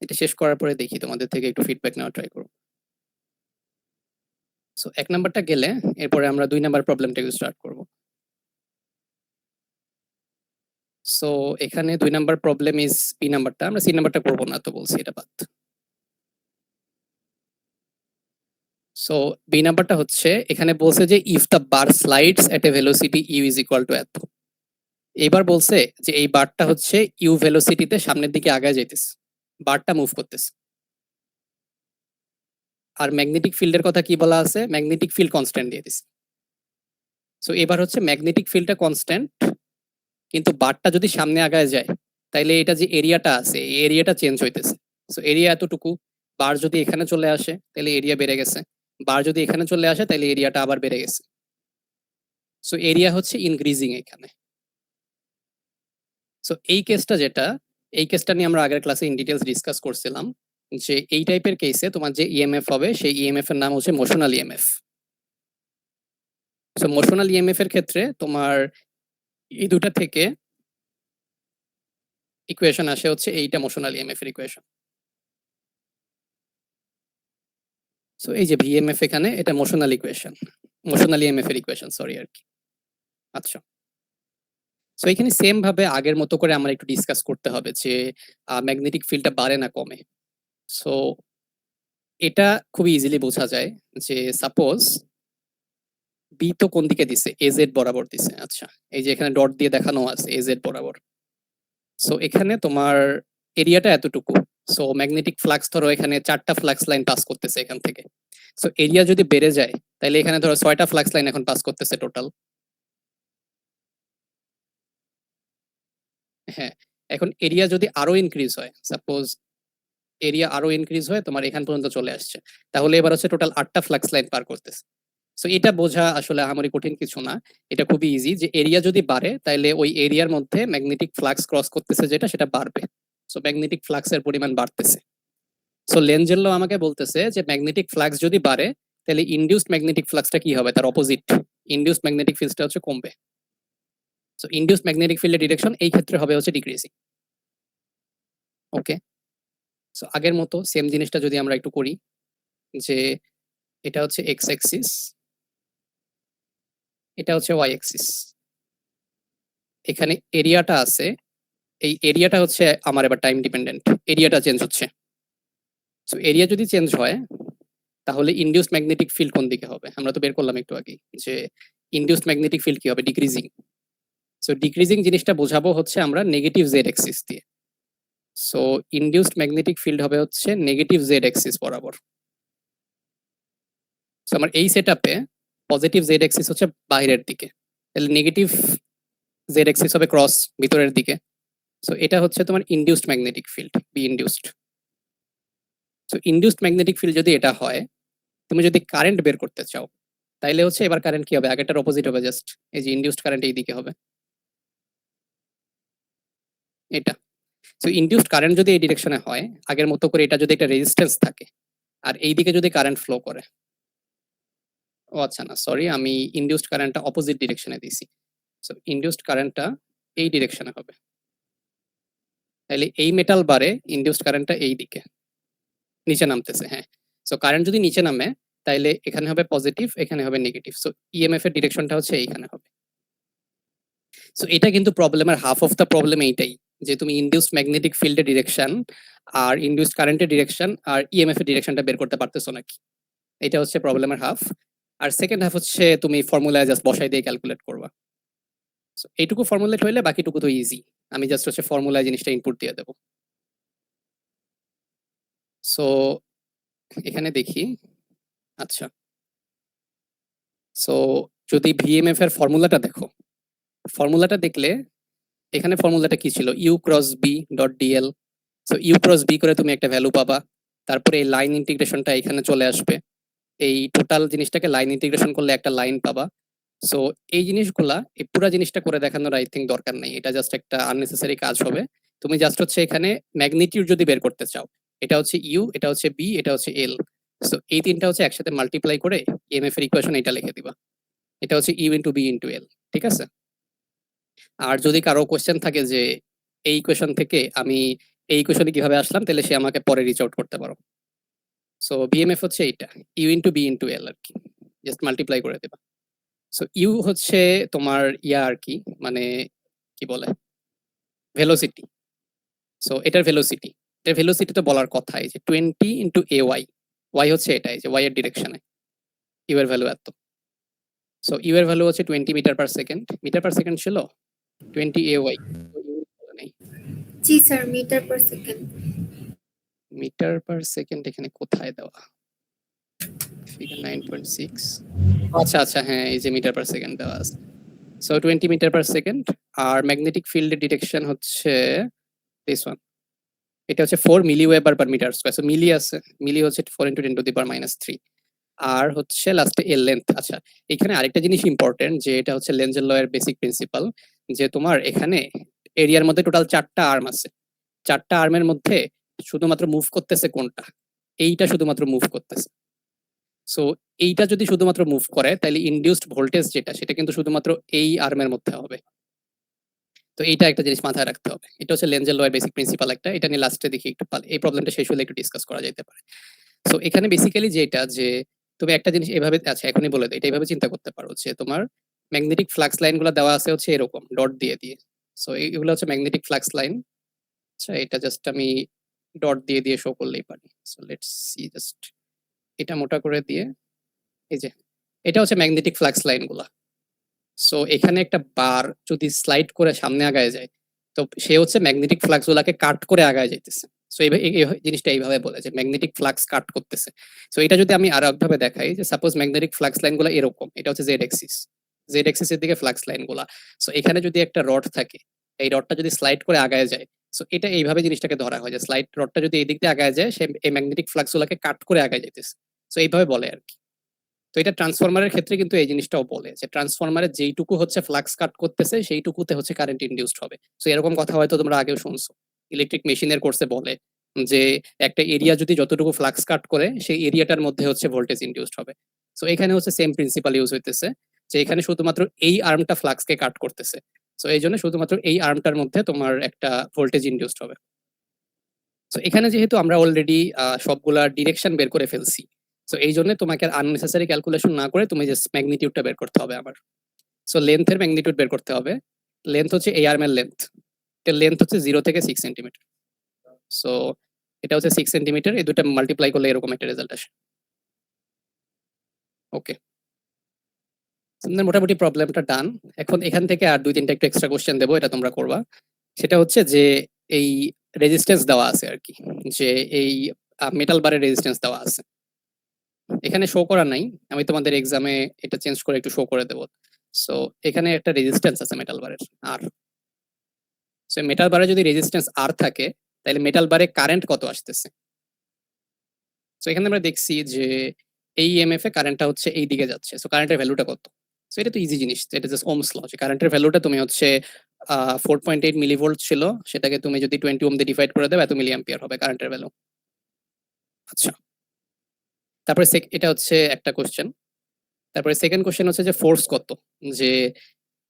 এটা শেষ করার পরে দেখি তোমাদের থেকে একটু ফিডব্যাক নেওয়া ট্রাই করব। সো 1 নাম্বারটা গেলে এরপরে আমরা 2 নাম্বার প্রবলেমটা একটু স্টার্ট করব। সো এখানে 2 নাম্বার প্রবলেম ইজ বি নাম্বারটা, আমরা সি নাম্বারটা করব না, তো বলছি এটা বাদ। সো বি নাম্বারটা হচ্ছে এখানে বলছে যে if the bar slides at a velocity U is equal to এত। এবার বলছে যে এই বারটা হচ্ছে ইউ ভেলোসিটিতে সামনের দিকে আগায় যাইতেছে, বারটা মুভ করতেছে। আর ম্যাগনেটিক ফিল্ডের কথা কি বলা আছে, ম্যাগনেটিক ফিল্ড কনস্ট্যান্ট দিয়ে দিছে। সো এবার হচ্ছে ম্যাগনেটিক ফিল্ডটা কনস্ট্যান্ট, কিন্তু বারটা যদি সামনে আগায় যায়, তাইলে এটা যে এরিয়াটা আছে এই এরিয়াটা চেঞ্জ হইতেছে। সো এরিয়া এতটুকু, বার যদি এখানে চলে আসে তাহলে এরিয়া বেড়ে গেছে, বার যদি এখানে চলে আসে তাহলে এরিয়াটা আবার বেড়ে গেছে। সো এরিয়া হচ্ছে ইনক্রিজিং এখানে। সো এই কেসটা যেটা, এই কেসটা নিয়ে আমরা আগের ক্লাসে ইন ডিটেইলস ডিসকাস করছিলাম, যে এই টাইপের কেসে তোমার যে ইএমএফ হবে সেই ইএমএফ এর নাম হচ্ছে motional EMF. So motional EMF এর ক্ষেত্রে তোমার এই দুটা থেকে ইকুয়েশন আসে হচ্ছে এইটা মোশনাল ইএমএফ এর ইকুয়েশন। সো এই যে ভিএমএফ এখানে এটা মোশনাল ইকুয়েশন, মোশনাল ইএমএফ এর ইকুয়েশন সরি আর কি। আচ্ছা, সো এখানে সেম ভাবে আগের মতো করে আমরা একটু ডিসকাস করতে হবে যে ম্যাগনেটিক ফিল্ডটা বাড়ে না কমে। সো এটা খুবই ইজিলি বোঝা যায় যে সাপোজ বি তো কোন দিকে দিছে, এজেড বরাবর দিছে। আচ্ছা, এই যে এখানে ডট দিয়ে দেখানো আছে এজেড বরাবর। সো এখানে তোমার এরিয়াটা এতটুকু। সো ম্যাগনেটিক ফ্লাক্স ধরো এখানে 4টা ফ্লাক্স লাইন পাস করতেছে এখান থেকে। সো এরিয়া যদি বেড়ে যায় তাহলে এখানে ধরো 6টা ফ্লাক্স লাইন এখন পাস করতেছে টোটাল। হ্যাঁ, এখন এরিয়া যদি আরো ইনক্রিজ হয়, সাপোজ এরিয়া আরো ইনক্রিজ হয় তোমার এখান পর্যন্ত চলে আসছে, তাহলে এবার হচ্ছে টোটাল 8টা ফ্লাক্স লাইন পার করতেছে। সো এটা বোঝা আসলে আমারই কঠিন কিছু না, এটা খুবই ইজি যে এরিয়া যদি বাড়ে তাহলে ওই এরিয়ার মধ্যে ম্যাগনেটিক ফ্লাক্স ক্রস করতেছে যেটা সেটা বাড়বে। সো ম্যাগনেটিক ফ্লাক্সের পরিমাণ বাড়তেছে। সো লেনজেল ল আমাকে বলতেছে যে ম্যাগনেটিক ফ্লাক্স যদি বাড়ে তাহলে ইনডিউসড ম্যাগনেটিক ফ্লাক্সটা কি হবে, তার অপোজিট ইনডিউসড ম্যাগনেটিক ফিল্ডটা হচ্ছে কমবে। সো ইনডিউসড ম্যাগনেটিক ফিল্ডের ডিরেকশন এই ক্ষেত্রে হবে হচ্ছে ডিক্রিজিং। ওকে, সো আগের মতো সেম জিনিসটা যদি আমরা একটু করি যে এটা হচ্ছে এক্স অ্যাক্সিস, এটা হচ্ছে ওয়াই অ্যাক্সিস, এখানে এরিয়াটা আছে, এই এরিয়াটা হচ্ছে আমার এবার টাইম ডিপেন্ডেন্ট, এরিয়াটা চেঞ্জ হচ্ছে। সো এরিয়া যদি চেঞ্জ হয় তাহলে ইনডিউসড ম্যাগনেটিক ফিল্ড কোন দিকে হবে, আমরা তো বের করলাম একটু আগে যে ইনডিউসড ম্যাগনেটিক ফিল্ড কি হবে, ডিক্রিজিং। সো ডিক্রিজিং জিনিসটা বোঝাবো হচ্ছে আমরা নেগেটিভ জেড অ্যাক্সিস দিয়ে। সো ইনডিউসড ম্যাগনেটিক ফিল্ড হবে হচ্ছে নেগেটিভ জেড অ্যাক্সিস বরাবর। সো আমার এই সেটআপে পজিটিভ জেড অ্যাক্সিস হচ্ছে বাইরের দিকে, তাহলে নেগেটিভ জেড অ্যাক্সিস হবে ক্রস ভিতরের দিকে। সো এটা হচ্ছে তোমার induced magnetic field, B induced. So induced magnetic field যদি এটা হয়, তুমি যদি কারেন্ট বের করতে চাও তাইলে হচ্ছে এবার কারেন্ট কি হবে, আগেরটার অপোজিট হবে, জাস্ট এই যে ইনডিউসড কারেন্ট এই দিকে হবে এটা। সো ইনডিউসড কারেন্ট যদি এই ডিরেকশনে হয়, আগের মতো করে এটা যদি একটা রেজিস্ট্যান্স থাকে আর এই দিকে যদি কারেন্ট ফ্লো করে, ও আচ্ছা না সরি, আমি ইনডিউসড কারেন্টটা অপোজিট ডিরেকশনে দিছি। সো ইনডিউসড কারেন্টটা এই ডিরেকশনে হবে, তাহলে এই মেটাল বারে ইনডিউসড কারেন্টটা এই দিকে নিচে নামতেছে। হ্যাঁ, সো কারেন্ট যদি নিচে নামে তাইলে এখানে হবে পজিটিভ, এখানে হবে নেগেটিভ। সো ইএমএফ এর ডিরেকশনটা হচ্ছে এইখানে হবে। সো এটা কিন্তু প্রবলেমের হাফ অফ দ্য প্রবলেম এইটাই যে তুমি ইনডিউসড ম্যাগনেটিক ফিল্ডের ডিরেকশন আর ইনডিউসড কারেন্টের ডিরেকশন আর ইএমএফ এর ডিরেকশনটা বের করতে পারতেছো নাকি, এটা হচ্ছে প্রবলেমের হাফ। আর সেকেন্ড হাফ হচ্ছে তুমি ফর্মুলায় জাস্ট বসাই দিয়ে ক্যালকুলেট করবা। সো এইটুকু ফর্মুলেট হইলে বাকিটুকু তো ইজি, আমি জাস্ট হচ্ছে ফর্মুলায় জিনিসটা ইনপুট দিয়ে দেবো। সো এখানে দেখি, আচ্ছা সো যদি ভিএমএফ এর ফর্মুলাটা দেখো, ফর্মুলাটা দেখলে এখানে ফর্মুলাটা কি ছিল, U cross B dot DL. So U cross B করে তুমি একটা ভ্যালু পাবা, তারপরে এই লাইন ইন্টিগ্রেশনটা এখানে চলে আসবে, এই টোটাল জিনিসটাকে লাইন ইন্টিগ্রেশন করলে একটা লাইন পাবা। সো এই জিনিসগুলা এই পুরো জিনিসটা করে দেখানোর আই থিঙ্ক দরকার নেই, এটা জাস্ট একটা আননেসেসারি কাজ হবে। তুমি জাস্ট হচ্ছে এখানে ম্যাগনিটিউড যদি বের করতে চাও, এটা হচ্ছে ইউ, এটা হচ্ছে বি, এটা হচ্ছে এল। সো এই তিনটা হচ্ছে একসাথে মাল্টিপ্লাই করে ইএমএফ এর ইকুয়েশন এটা লিখে দিবা, এটা হচ্ছে you into B into L. ঠিক আছে, আর যদি কারো কোশ্চেন থাকে যে এই ইকুয়েশন থেকে আমি এই ইকুয়েশনে কিভাবে আসলাম, তাহলে সে আমাকে পরে রিচ আউট করতে পারো। সো বিএমএফ হচ্ছে এইটা, you into B into L আর কি, জাস্ট মাল্টিপ্লাই করে দেবা। সো ইউ হচ্ছে তোমার ইয়া আর কি, মানে কি বলে ভেলোসিটি। সো এটার ভেলোসিটি, এটার ভেলোসিটি তো বলার কথা, এই যে 20 ইন্টু এ ওয়াই, ওয়াই হচ্ছে এটা, এই যে ওয়াই এর ডিরেকশনে ইউ এর ভ্যালু এত। সো ইউ এর ভ্যালু হচ্ছে 20 metre per second, metre per second ছিল 20 এ ওয়াই। জি sir, metre per second. Metre per second এখানে কোথায় দেওয়া, ফিগার 9.6। আচ্ছা আচ্ছা হ্যাঁ, এই যে মিটার পার সেকেন্ড দেওয়া আছে। সো 20 মিটার পার সেকেন্ড, আর ম্যাগনেটিক ফিল্ডের ডিরেকশন হচ্ছে দিস ওয়ান, এটা হচ্ছে 4 milli weber per metre square. So milli আছে, মিলি হচ্ছে 4 ইনটু 10 টু দি পাওয়ার -3, আর হচ্ছে লাস্টে এর লেন্থ। আচ্ছা, এখানে আরেকটা জিনিস ইম্পর্টেন্ট যে এটা হচ্ছে লেনজের ল এর বেসিক প্রিন্সিপাল, যে তোমার এখানে এরিয়ার মধ্যে টোটাল 4টা আর্ম আছে, 4টা আর্মের মধ্যে শুধুমাত্র মুভ করতেছে কোনটা, এইটা শুধুমাত্র মুভ করতেছে। সো এইটা যদি শুধুমাত্র মুভ করে তাহলে ইনডিউসড ভোল্টেজ যেটা সেটা কিন্তু শুধুমাত্র এই আর্মের মধ্যে হবে। তো এইটা একটা জিনিস মাথায় রাখতে হবে। এটা হচ্ছে লেনজের ল এর বেসিক প্রিন্সিপাল একটা। এটা নিয়ে লাস্টে দেখি একটু এই প্রবলেমটা শেষ হলে একটু ডিসকাস করা যেতে পারে। সো এখানে বেসিক্যালি যেটা যে তুমি একটা জিনিস এভাবে আচ্ছা এখনই বলে দিই, এটা এভাবে চিন্তা করতে পারো যে তোমার ম্যাগনেটিক ফ্লাক্স লাইনগুলো দেওয়া আছে হচ্ছে এরকম ডট দিয়ে দিয়ে। সো এগুলো হচ্ছে ম্যাগনেটিক ফ্লাক্স লাইন। আচ্ছা এটা জাস্ট আমি ডট দিয়ে দিয়ে শো করলেই পারি। সো লেটস সি জাস্ট এটা মোটা করে দিয়ে এই যে এটা হচ্ছে ম্যাগনেটিক ফ্লাক্স লাইনগুলা। সো এখানে একটা বার যদি স্লাইড করে সামনে আগায় যায় তো সে হচ্ছে ম্যাগনেটিক ফ্লাক্স গুলাকে কাট করে আগায় যাইতেছে। সো এই জিনিসটা এইভাবে বলে যে ম্যাগনেটিক ফ্লাক্স কাট করতেছে। সো এটা যদি আমি আরো একভাবে দেখাই যে সাপোজ ম্যাগনেটিক ফ্লাক্স লাইন গুলো এরকম, এটা হচ্ছে জেড এক্সিস এর দিকে ফ্লাক্স লাইন গুলা। সো এখানে যদি একটা রড থাকে, এই রডটা যদি স্লাইড করে আগায় যায়, সো এটা এইভাবে জিনিসটাকে ধরা হয় যে স্লাইড রডটা যদি এই দিক দিয়ে আগায় যায় সে এই ম্যাগনেটিক ফ্লাক্স গুলাকে কাট করে আগায় যাইতেছে। সো এইভাবে বলে আর কি। তো এটা ট্রান্সফরমারের ক্ষেত্রে কিন্তু এই জিনিসটাও বলে যে ট্রান্সফরমারের যেইটুকু হচ্ছে ফ্লাক্স কাট করতেছে সেইটুকুতে হচ্ছে কারেন্ট ইনডিউসড হবে। সো এরকম কথা হয়তো তোমরা আগেও শুনছো, ইলেকট্রিক মেশিনের কোর্সে বলে যে একটা এরিয়া যদি যতটুকু ফ্লাক্স কাট করে সেই এরিয়াটার মধ্যে হচ্ছে ভোল্টেজ ইনডিউসড হবে। সো এখানে হচ্ছে সেম প্রিন্সিপাল ইউজ হইতেছে যে এখানে শুধুমাত্র এই আর্মটা ফ্লাক্সকে কাট করতেছে। সো এই জন্য শুধুমাত্র এই আর্মটার মধ্যে তোমার একটা ভোল্টেজ ইনডিউসড হবে। সো এখানে যেহেতু আমরা অলরেডি সবগুলা ডিরেকশন বের করে ফেলছি, সো এই জন্য তোমাকে আর আননেসেসারি ক্যালকুলেশন না করে তুমি জাস্ট ম্যাগনিটিউডটা বের করতে হবে আবার। সো লেন্থের ম্যাগনিটিউড বের করতে হবে। লেন্থ হচ্ছে এই আর্মের লেন্থ, এর লেন্থ হচ্ছে 0 থেকে 6 সেন্টিমিটার। সো এটা হচ্ছে 6 সেন্টিমিটার, এই দুটো মাল্টিপ্লাই করলে এরকম একটা রেজাল্ট আসে। ওকে, মোটামুটি প্রবলেমটা ডান। এখন এখান থেকে আর 2-3টা একটু এক্সট্রা কোশ্চেন দেবো, এটা তোমরা করবা। সেটা হচ্ছে যে এই রেজিস্ট্যান্স দেওয়া আছে আর কি, যে এই মেটাল বারের রেজিস্ট্যান্স দেওয়া আছে, এখানে শো করা নাই, আমি তোমাদের এক্সামে এটা চেঞ্জ করে একটু শো করে দেবো। সো এখানে একটা রেজিস্ট্যান্স আছে মেটাল বারের আর। সো মেটাল বারে যদি রেজিস্ট্যান্স আর থাকে তাহলে মেটাল বারে কারেন্ট কত আসতেছে। সো এখানে আমরা দেখছি যে এই ইএমএফ এ কারেন্টটা হচ্ছে এই দিকে যাচ্ছে, সো কারেন্টের ভ্যালুটা কত। সো এটা তো ইজি জিনিস, এটা জাস্ট ওমস ল, যে কারেন্টের ভ্যালুটা তুমি হচ্ছে 4.8 মিলিভোল্ট ছিল, সেটাকে তুমি যদি 20 ওহম দিয়ে ডিভাইড করে দাও এত মিলি অ্যাম্পিয়ার হবে কারেন্টের ভ্যালু। আচ্ছা, তারপরে এটা হচ্ছে একটা কোশ্চেন। তারপরে সেকেন্ড কোশ্চেন হচ্ছে যে ফোর্স কত, যে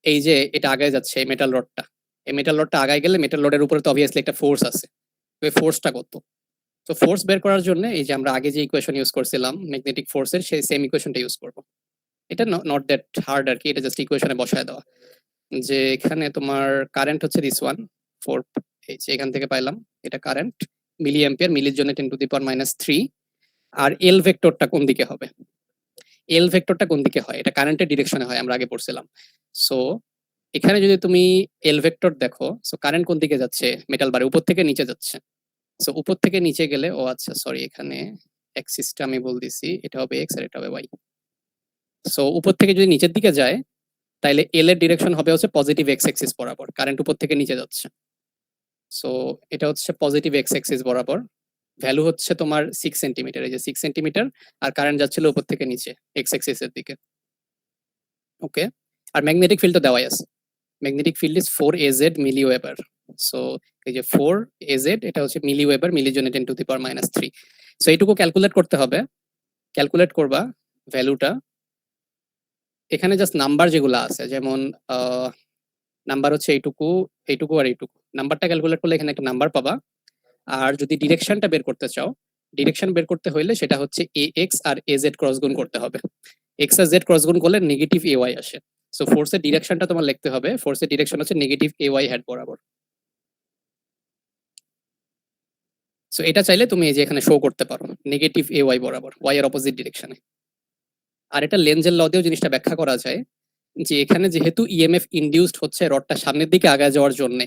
এই যে এটা আগায় যাচ্ছে এই মেটাল রডটা, এই মেটাল রডটা আগায় গেলে মেটাল রডের উপরে তো অবভিয়াসলি একটা ফোর্স আছে, তো এই ফোর্সটা কত। তো ফোর্স বের করার জন্য এই যে আমরা আগে যে ইকুয়েশন ইউজ করছিলাম ম্যাগনেটিক ফোর্সের, সেই সেম ইকুয়েশনটা ইউজ করব। এটা নট দ্যাট হার্ড আর কি, এটা জাস্ট ইকুয়েশনে বসায় দেওয়া। যে এখানে তোমার কারেন্ট হচ্ছে দিস ওয়ান 4, এই যে এখান থেকে পাইলাম এটা কারেন্ট মিলি অ্যাম্পিয়ার, মিলির জন্য 10⁻³ আর এল ভেক্টরটা কোন দিকে হবে, এল ভেক্টরটা কোন দিকে হয়, এটা কারেন্টের ডিরেকশনে হয়, আমরা আগে পড়ছিলাম। সো এখানে যদি তুমি এল ভেক্টর দেখো, সো কারেন্ট কোন দিকে যাচ্ছে, মেটাল বারে উপর থেকে নিচে যাচ্ছে। সো উপর থেকে নিচে গেলে, ও আচ্ছা সরি এখানে অ্যাক্সিসটা আমি বল দিছি, এটা হবে এক্স আর এটা হবে ওয়াই। সো উপর থেকে যদি নিচের দিকে যায় তাহলে এল এর ডিরেকশন হবে হচ্ছে পজিটিভ এক্স অ্যাক্সিস বরাবর, কারেন্ট উপর থেকে নিচে যাচ্ছে। সো এটা হচ্ছে পজিটিভ এক্স অ্যাক্সিস বরাবর, ভ্যালু হচ্ছে তোমার 6 সেন্টিমিটার, এই যে 6 সেন্টিমিটার, আর কারেন্ট যাচ্ছিল উপর থেকে নিচে এক্স অ্যাক্সিস এর দিকে। ওকে, আর ম্যাগনেটিক ফিল্ড তো দেওয়াই আছে, magnetic field is 4 AZ milli weber. So এই যে 4 AZ এটা হচ্ছে মিলি ওয়েবার, মিলির জন্য 10⁻³ সো এইটুকু ক্যালকুলেট করতে হবে। ক্যালকুলেট করবা ভ্যালুটা, এখানে জাস্ট নাম্বার যেগুলো আছে যেমন নাম্বার হচ্ছে এইটুকু, এইটুকু আর এইটুকু, নাম্বারটা ক্যালকুলেট করলে এখানে একটা নাম্বার পাবা। আর যদি ডিরেকশনটা বের করতে চাও, ডিরেকশন বের করতে হইলে সেটা হচ্ছে এ এক্স আর এ জেড ক্রস গুণ করতে হবে। এক্স আর জেড ক্রস গুণ করলে নেগেটিভ এ ওয়াই আসে। সো ফোর্সের ডিরেকশনটা তোমার লিখতে হবে, ফোর্সের ডিরেকশন হচ্ছে নেগেটিভ এ ওয়াই হেড বরাবর। সো এটা চাইলে তুমি এই যে এখানে শো করতে পারো নেগেটিভ এ ওয়াই বরাবর, ওয়াই এর অপোজিট ডিরেকশনে। আর এটা লেন্জের ল দিয়েও জিনিসটা ব্যাখ্যা করা যায়, যে এখানে যেহেতু ইএমএফ ইনডিউসড হচ্ছে রডটা সামনের দিকে আগায় যাওয়ার জন্য,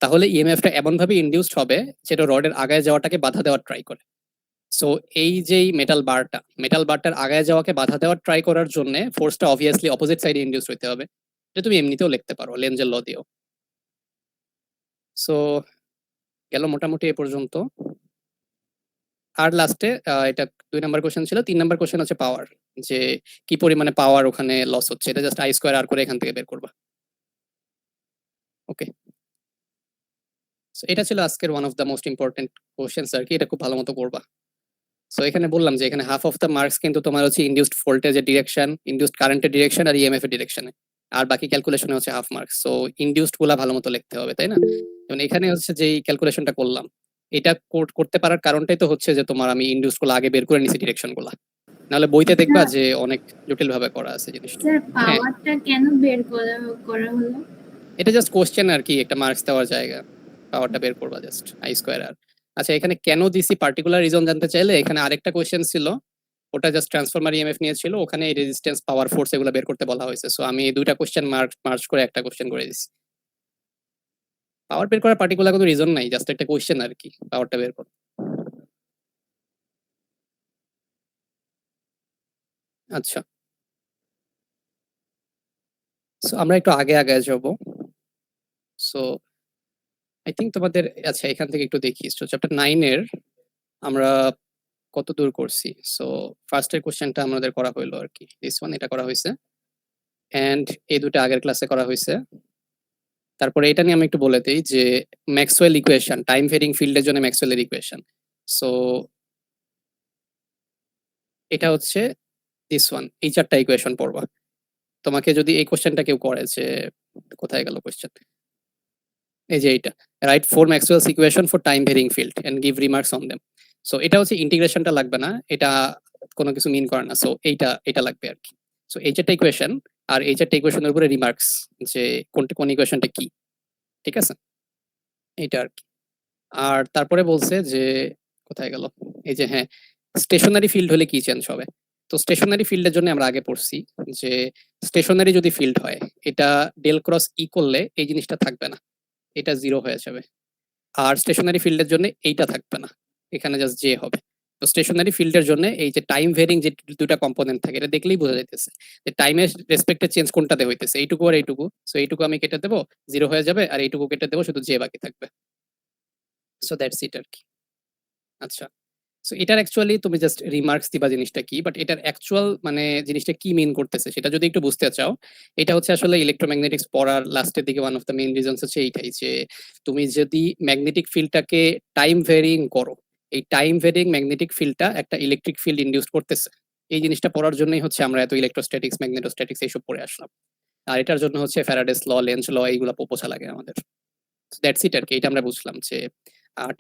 তাহলে ইএমএফটা এমন ভাবে ইনডিউসড হবে যেটা রডের আগায় যাওয়াটাকে বাধা দেওয়ার ট্রাই করে। সো এই যেই মেটাল বারটার আগায় যাওয়াকে বাধা দেওয়ার ট্রাই করার জন্য ফোর্সটা অবভিয়াসলি অপোজিট সাইডে ইনডিউস হইতে হবে। এটা তুমি এমনিতেও লিখতে পারো লেন্জের ল দিয়েও। সো গেল মোটামুটি এ পর্যন্ত। আর লাস্টে এটা 2 নাম্বার কোশ্চেন ছিল, 3 নাম্বার কোশ্চেন হচ্ছে পাওয়ার, যে কি পরিমাণে পাওয়ার ওখানে লস হচ্ছে, এটা জাস্ট আই স্কোয়ার আর করে এখান থেকে বের করবা। ওকে, সো এটা ছিল আজকের one of the most important questions আর কি, এটা খুব ভালো মতো করবা। সো এখানে বললাম যে এখানে হাফ অফ দ্য মার্কস কিন্তু তোমার হচ্ছে ইনডিউসড ভোল্টেজের ডিরেকশন, ইনডিউসড কারেন্টের ডিরেকশন আর ইএমএফ এর ডিরেকশনে, আর বাকি ক্যালকুলেশনে হচ্ছে হাফ মার্কস। সো ইনডিউসড গুলা ভালো মতো লিখতে হবে, তাই না? যেমন এখানে হচ্ছে যে ক্যালকুলেশনটা করলাম, এটা করতে পারার কারণটাই তো হচ্ছে যে তোমার আমি ইনডিউসড গুলো আগে বের করে নিছি ডিরেকশন গুলা, নাহলে বইতে দেখবা যে অনেক জটিল ভাবে করা আছে জিনিসটা। স্যার হ্যাঁ, পাওয়ারটা কেন বের করা হলো? এটা জাস্ট কোশ্চেন আর কি, একটা মার্কস দেওয়ার জায়গা, পাওয়ারটা বের করবা জাস্ট আই স্কোয়ার আর। আচ্ছা, এখানে কেন দিছি পার্টিকুলার রিজন জানতে চাইলে এখানে আরেকটা কোশ্চেন ছিল, ওটা জাস্ট ট্রান্সফরমার ইএমএফ নিয়েছিল, ওখানে রেজিস্ট্যান্স পাওয়ার ফোর্স এগুলো বের করতে বলা হয়েছে। সো আমি এই দুইটা কোশ্চেন মার্চ করে একটা কোশ্চেন করে দিছি। পাওয়ার বের করার পার্টিকুলার কোনো রিজন নাই, জাস্ট একটা কোশ্চেন আর কি, পাওয়ারটা বের কর। আচ্ছা, সো আমরা একটু আগে আগে যাব। সো আই থিঙ্ক তোমাদের, আচ্ছা এখান থেকে একটু দেখি, সো চ্যাপ্টার 9 এর আমরা কত দূর করছি। সো ফার্স্টের কোশ্চেনটা আমাদের করা হইলো আর কি, দিস ওয়ান, এটা করা হয়েছে, এন্ড এই দুটো আগের ক্লাসে করা হয়েছে। তারপরে এটা নিয়ে আমি একটু বলে দিই যে ম্যাক্সওয়েল ইকুয়েশন, টাইম ভেরিং ফিল্ডের জন্য ম্যাক্সওয়েলের ইকুয়েশন। সো এটা হচ্ছে দিস ওয়ান, এই চারটা ইকুয়েশন পড়বা। তোমাকে যদি এই কোশ্চেনটা কেউ করে যে কোথায় গেল কোশ্চেন, এই যে এইটা, write four Maxwell's equation for time varying field and give remarks on them. So এটা হচ্ছে ইন্টিগ্রেশনটা লাগবে না, এটা কোনো কিছু মিন করে না। সো এটা লাগবে আর কি। সো এই চারটা ইকুয়েশন, আর এই চারটা ইকুয়েশনের উপরে রিমার্কস, যে কোন ইকুয়েশনটা কি, ঠিক আছে, এইটা আর কি। আর তারপরে বলছে যে কোথায় গেল, এই যে হ্যাঁ, স্টেশনারি ফিল্ড হলে কি চেঞ্জ হবে। তো স্টেশনারি ফিল্ডের জন্য আমরা আগে পড়ছি যে স্টেশনারি যদি ফিল্ড হয়, এটা ডেল ক্রস ই করলে এই জিনিসটা থাকবে না, এটা জিরো হয়ে যাবে। আর স্টেশনারি ফিল্ডের জন্য এইটা থাকবে না, এখানে জাস্ট জে হবে। তো স্টেশনারি ফিল্ডের জন্য এই যে টাইম ভেরিং যে দুটা কম্পোনেন্ট থাকে, এটা দেখলেই বোঝা যাইতেছে যে টাইমের রেসপেক্টে চেঞ্জ কোনটাতে হইতেছে, এইটুকু আর এইটুকু। সো এইটুকু আমি কেটে দেবো, জিরো হয়ে যাবে, আর এইটুকু কেটে দেবো, শুধু জে বাকি থাকবে। সো দ্যাটস ইট আর কি। আচ্ছা, সো এটার অ্যাকচুয়ালি তুমি জাস্ট রিমার্কস দিবা জিনিসটা কি, বাট এটার অ্যাকচুয়াল মানে জিনিসটা কি মিন করতেছে সেটা যদি একটু বুঝতে চাও, এটা হচ্ছে আসলে ইলেকট্রোম্যাগনেটিক্স পড়ার লাস্টের দিকে one of the main reasons হচ্ছে এইটাই, যে তুমি যদি ম্যাগনেটিক ফিল্ডটাকে টাইম ভেরিং করো, এই টাইম ভেরিং ম্যাগনেটিক ফিল্ডটা একটা ইলেকট্রিক ফিল্ড ইনডিউস করতেছে। এই জিনিসটা পড়ার জন্যই হচ্ছে আমরা এত ইলেকট্রোস্ট্যাটিক্স, ম্যাগনেটোস্ট্যাটিক্স এইসব পড়ে আসলাম। আর এটার জন্য হচ্ছে ফ্যারাডেস ল, লেন্জ ল, এইগুলো বোঝা লাগে আমাদের। দ্যাটস ইট আর কি। এটা আমরা বুঝলাম যে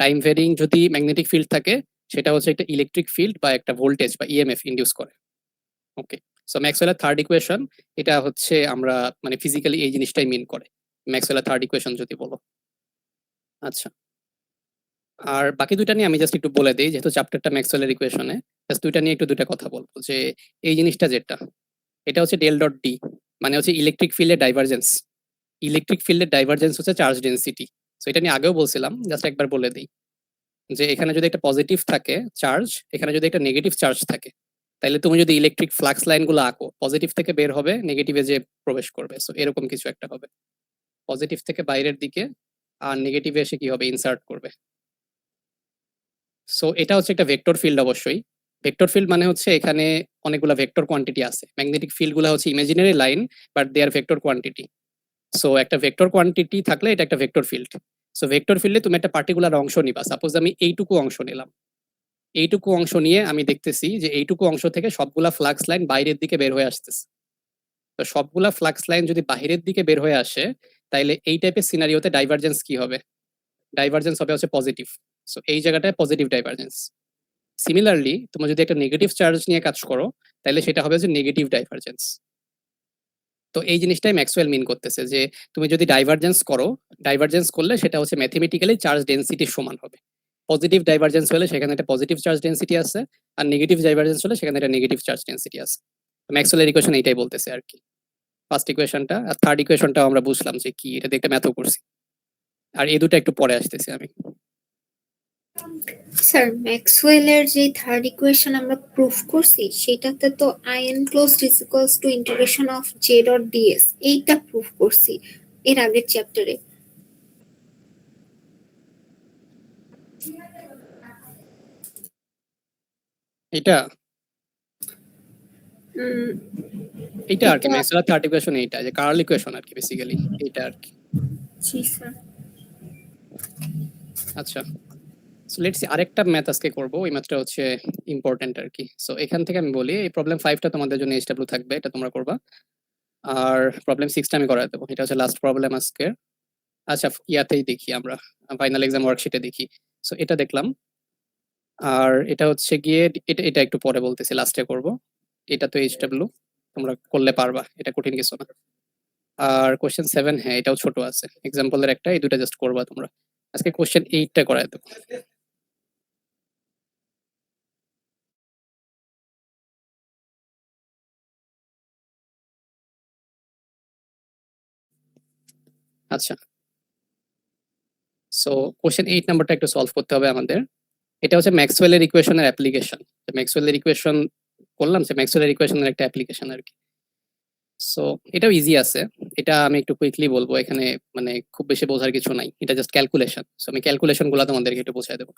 টাইম ভেরিং যদি ম্যাগনেটিক ফিল্ড থাকে, সেটা হচ্ছে একটা ইলেকট্রিক ফিল্ড বা একটা ভোল্টেজ বা ইএমএফ ইনডিউস করে। ওকে, সো ম্যাক্সওয়েলের থার্ড ইকুয়েশন, এটা হচ্ছে আমরা মানে ফিজিক্যালি এই জিনিসটাই মিন করে, ম্যাক্সওয়েলের থার্ড ইকুয়েশন যদি বলো। আচ্ছা, আর বাকি দুইটা নিয়ে আমি জাস্ট একটু বলে দিই, যেহেতু চ্যাপ্টারটা ম্যাক্সওয়েলের ইকুয়েশনে, জাস্ট দুইটা নিয়ে দুইটা কথা বলবো। যে এই জিনিসটা যেটা, এটা হচ্ছে ডেল ডট ডি, মানে হচ্ছে ইলেকট্রিক ফিল্ডের ডাইভারজেন্স। ইলেকট্রিক ফিল্ডের ডাইভারজেন্স হচ্ছে চার্জ ডেনসিটি। সো এটা নিয়ে আগেও বলছিলাম, জাস্ট একবার বলে দিই যে এখানে যদি একটা পজিটিভ থাকে চার্জ, এখানে যদি একটা নেগেটিভ চার্জ থাকে, তাহলে তুমি যদি ইলেকট্রিক ফ্লাক্স লাইনগুলো আঁকো, পজিটিভ থেকে বের হবে, নেগেটিভে যে প্রবেশ করবে। সো এরকম কিছু একটা হবে, পজিটিভ থেকে বাইরের দিকে, আর নেগেটিভে এসে কি হবে, ইনসার্ট করবে। সো এটা হচ্ছে একটা ভেক্টর ফিল্ড। অবশ্যই ভেক্টর ফিল্ড মানে হচ্ছে এখানে অনেকগুলো ভেক্টর কোয়ান্টিটি আছে। ম্যাগনেটিক ফিল্ড গুলো হচ্ছে imaginary line, but they are vector quantity. So একটা ভেক্টর কোয়ান্টিটি থাকলে এটা একটা ভেক্টর ফিল্ড। সো ভেক্টর ফিল্ডে তুমি একটা পার্টিকুলার অংশ নিবা, সাপোজ আমি এইটুকু অংশ নিলাম, এইটুকু অংশ নিয়ে আমি দেখতেছি যে এইটুকু অংশ থেকে সবগুলা ফ্লাক্স লাইন বাইরের দিকে বের হয়ে আসতেছে। তো সবগুলা ফ্লাক্স লাইন যদি বাইরের দিকে বের হয়ে আসে, তাইলে এই টাইপের সিনারিওতে ডাইভারজেন্স কি হবে, ডাইভারজেন্স হবে হচ্ছে পজিটিভ। সো এই জায়গাটায় পজিটিভ ডাইভারজেন্স। সিমিলারলি তুমি যদি একটা নেগেটিভ চার্জ নিয়ে কাজ করো, তাহলে সেটা হবে যে নেগেটিভ ডাইভারজেন্স। তো এই জিনিসটাই ম্যাক্সওয়েল মিন করতেছে, যে তুমি যদি ডাইভারজেন্স করো, ডাইভারজেন্স করলে সেটা হচ্ছে ম্যাথমেটিক্যালি চার্জ ডেনসিটির সমান হবে। পজিটিভ ডাইভারজেন্স হলে সেখানে একটা পজিটিভ চার্জ ডেনসিটি আছে, আর নেগেটিভ ডাইভারজেন্স হলে সেখানে একটা নেগেটিভ চার্জ ডেনসিটি আছে। ম্যাক্সওয়েলের ইকুয়েশন এইটাই বলতেছে আর কি, ফার্স্ট ইকুয়েশনটা। আর থার্ড ইকুয়েশনটাও আমরা বুঝলাম যে কি, এটা দেখতে ম্যাথও করছি। আর এই দুটো একটু পরে আসতেছি আমি। স্যার ম্যাক্সওয়েলের যে থার্ড ইকুয়েশন আমরা প্রুফ করছি সেটাতে তো I enclosed is equals two integration of J dot DS, এইটা প্রুফ করছি এর আগের চ্যাপ্টারে। এটা উম, এইটা আর কি এটা ম্যাক্সওয়েলের থার্ড ইকুয়েশন, এইটা যে কার্ল ইকুয়েশন আর কি বেসিক্যালি, এইটা আর কি। জি স্যার। আচ্ছা, সো লেটস সি আরেকটা ম্যাথ আজকে করব, ওই ম্যাথটা হচ্ছে ইম্পর্টেন্ট আর কি। সো এখান থেকে আমি বলি এই প্রবলেম 5টা তোমাদের জন্য এইচডব্লিউ থাকবে, এটা তোমরা করবা। আর প্রবলেম 6টা আমি করায় দেবো, এটা হচ্ছে লাস্ট প্রবলেম আজকে। আচ্ছা ইয়াতেই দেখি আমরা, ফাইনাল এক্সাম ওয়ার্কশিটে দেখি। সো এটা দেখলাম, আর এটা হচ্ছে গিয়ে এটা এটা একটু পরে বলতেছি, লাস্টে করব। এটা তো এইচডব্লিউ, তোমরা করলে পারবা, এটা কঠিন কিছু না। আর কোশ্চেন 7, হ্যাঁ এটাও ছোট আছে, এক্সাম্পলের একটা, এই দুটো জাস্ট করবা তোমরা। আজকে কোশ্চেন 8টা করায় দেবো। আচ্ছা, সো কোশ্চেন 8 নাম্বারটা একটু সলভ করতে হবে আমাদের। এটা হচ্ছে ম্যাক্সওয়েলের ইকুয়েশনের অ্যাপ্লিকেশন। ম্যাক্সওয়েলের ইকুয়েশন করলাম, যে ম্যাক্সওয়েলের ইকুয়েশনের একটা অ্যাপ্লিকেশন আর কি। সো এটাও ইজি আছে, এটা আমি একটু কুইকলি বলবো, এখানে মানে খুব বেশি বোঝার কিছু নাই, এটা জাস্ট ক্যালকুলেশন। সো আমি ক্যালকুলেশন গুলো তোমাদেরকে একটু বোঝাই দেবো।